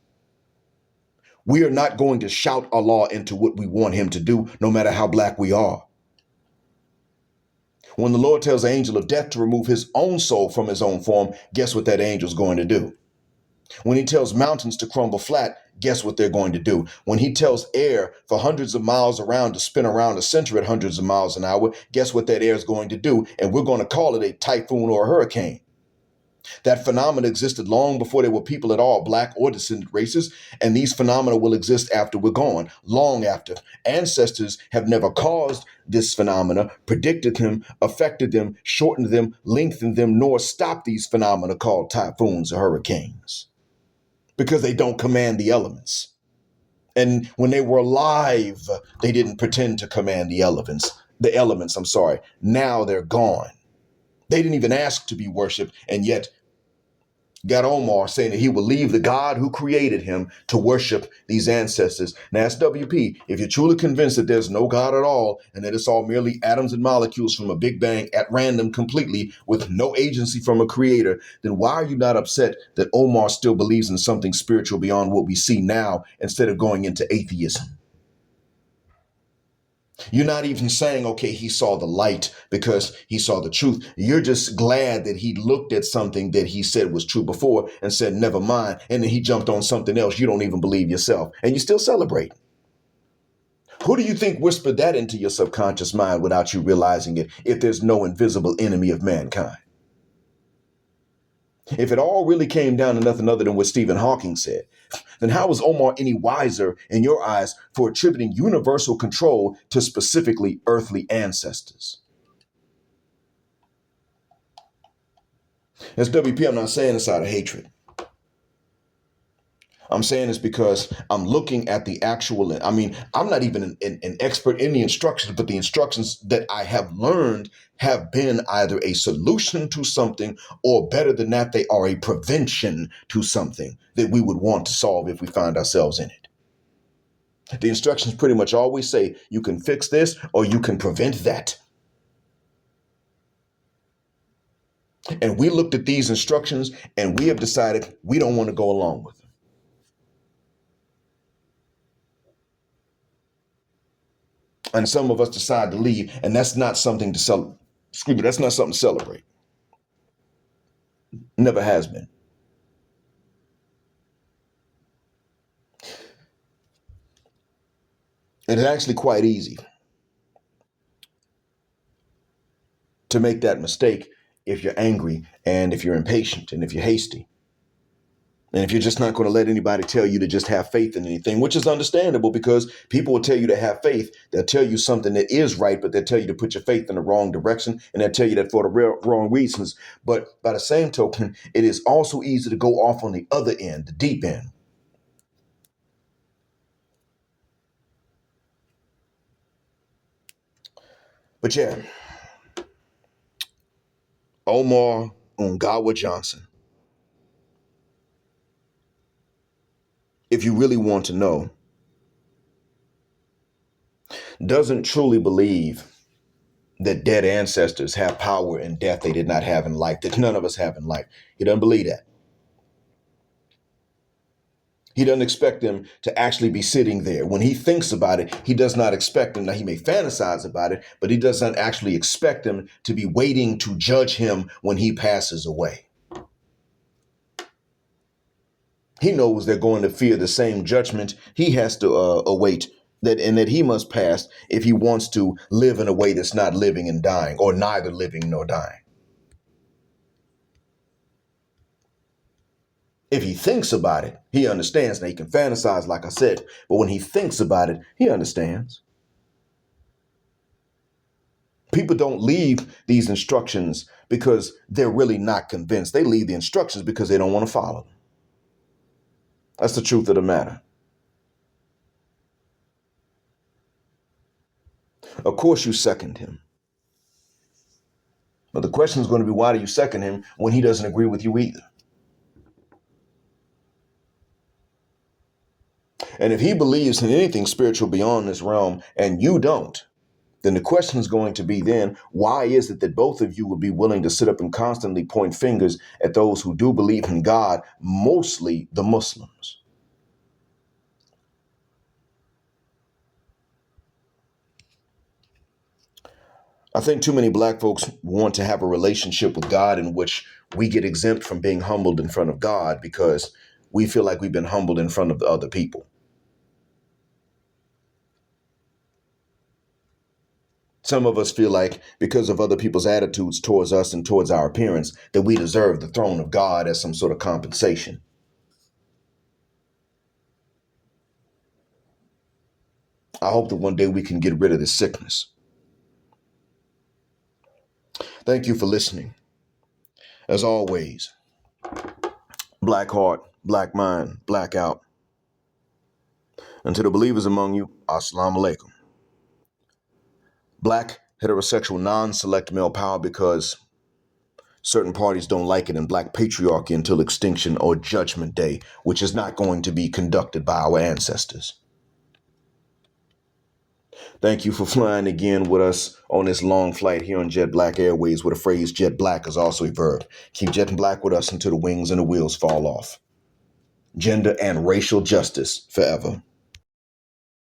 We are not going to shout Allah into what we want him to do, no matter how black we are. When the Lord tells the angel of death to remove his own soul from his own form, guess what that angel's going to do? When he tells mountains to crumble flat, guess what they're going to do? When he tells air for hundreds of miles around to spin around a center at hundreds of miles an hour, guess what that air is going to do? And we're going to call it a typhoon or a hurricane. That phenomena existed long before there were people at all, black or descendant races, and these phenomena will exist after we're gone, long after. Ancestors have never caused this phenomena, predicted them, affected them, shortened them, lengthened them, nor stopped these phenomena called typhoons or hurricanes, because they don't command the elements. And when they were alive, they didn't pretend to command the elements. Now they're gone. They didn't even ask to be worshiped, and yet got Omar saying that he will leave the God who created him to worship these ancestors. Now, that's WP. If you're truly convinced that there's no God at all and that it's all merely atoms and molecules from a big bang at random completely with no agency from a creator, then why are you not upset that Omar still believes in something spiritual beyond what we see now instead of going into atheism? You're not even saying, okay, he saw the light because he saw the truth. You're just glad that he looked at something that he said was true before and said, never mind. And then he jumped on something else you don't even believe yourself. And you still celebrate. Who do you think whispered that into your subconscious mind without you realizing it if there's no invisible enemy of mankind? If it all really came down to nothing other than what Stephen Hawking said, then how is Omar any wiser in your eyes for attributing universal control to specifically earthly ancestors? As WP, I'm not saying this out of hatred. I'm saying this because I'm looking at the actual, I'm not even an expert in the instructions, but the instructions that I have learned have been either a solution to something or better than that, they are a prevention to something that we would want to solve if we find ourselves in it. The instructions pretty much always say you can fix this or you can prevent that. And we looked at these instructions and we have decided we don't want to go along with them. And some of us decide to leave, and that's not something to celebrate. That's not something to celebrate. Never has been. It's actually quite easy to make that mistake if you're angry and if you're impatient and if you're hasty. And if you're just not going to let anybody tell you to just have faith in anything, which is understandable because people will tell you to have faith. They'll tell you something that is right, but they'll tell you to put your faith in the wrong direction. And they'll tell you that for the wrong reasons. But by the same token, it is also easy to go off on the other end, the deep end. But yeah, Umar Ungawa Johnson. If you really want to know, doesn't truly believe that dead ancestors have power in death they did not have in life, that none of us have in life. He doesn't believe that. He doesn't expect them to actually be sitting there. When he thinks about it, he does not expect them. Now, he may fantasize about it, but he does not actually expect them to be waiting to judge him when he passes away. He knows they're going to fear the same judgment he has to await, that he must pass if he wants to live in a way that's not living and dying, or neither living nor dying. If he thinks about it, he understands. Now, he can fantasize, like I said, but when he thinks about it, he understands. People don't leave these instructions because they're really not convinced. They leave the instructions because they don't want to follow them. That's the truth of the matter. Of course, you second him. But the question is going to be, why do you second him when he doesn't agree with you either? And if he believes in anything spiritual beyond this realm and you don't, then the question is going to be then, why is it that both of you would be willing to sit up and constantly point fingers at those who do believe in God, mostly the Muslims? I think too many black folks want to have a relationship with God in which we get exempt from being humbled in front of God because we feel like we've been humbled in front of the other people. Some of us feel like because of other people's attitudes towards us and towards our appearance, that we deserve the throne of God as some sort of compensation. I hope that one day we can get rid of this sickness. Thank you for listening. As always, black heart, black mind, black out. And to the believers among you, assalamu alaikum. Black, heterosexual, non-select male power because certain parties don't like it, and black patriarchy until extinction or judgment day, which is not going to be conducted by our ancestors. Thank you for flying again with us on this long flight here on Jet Black Airways, where the phrase jet black is also a verb. Keep jetting black with us until the wings and the wheels fall off. Gender and racial justice forever.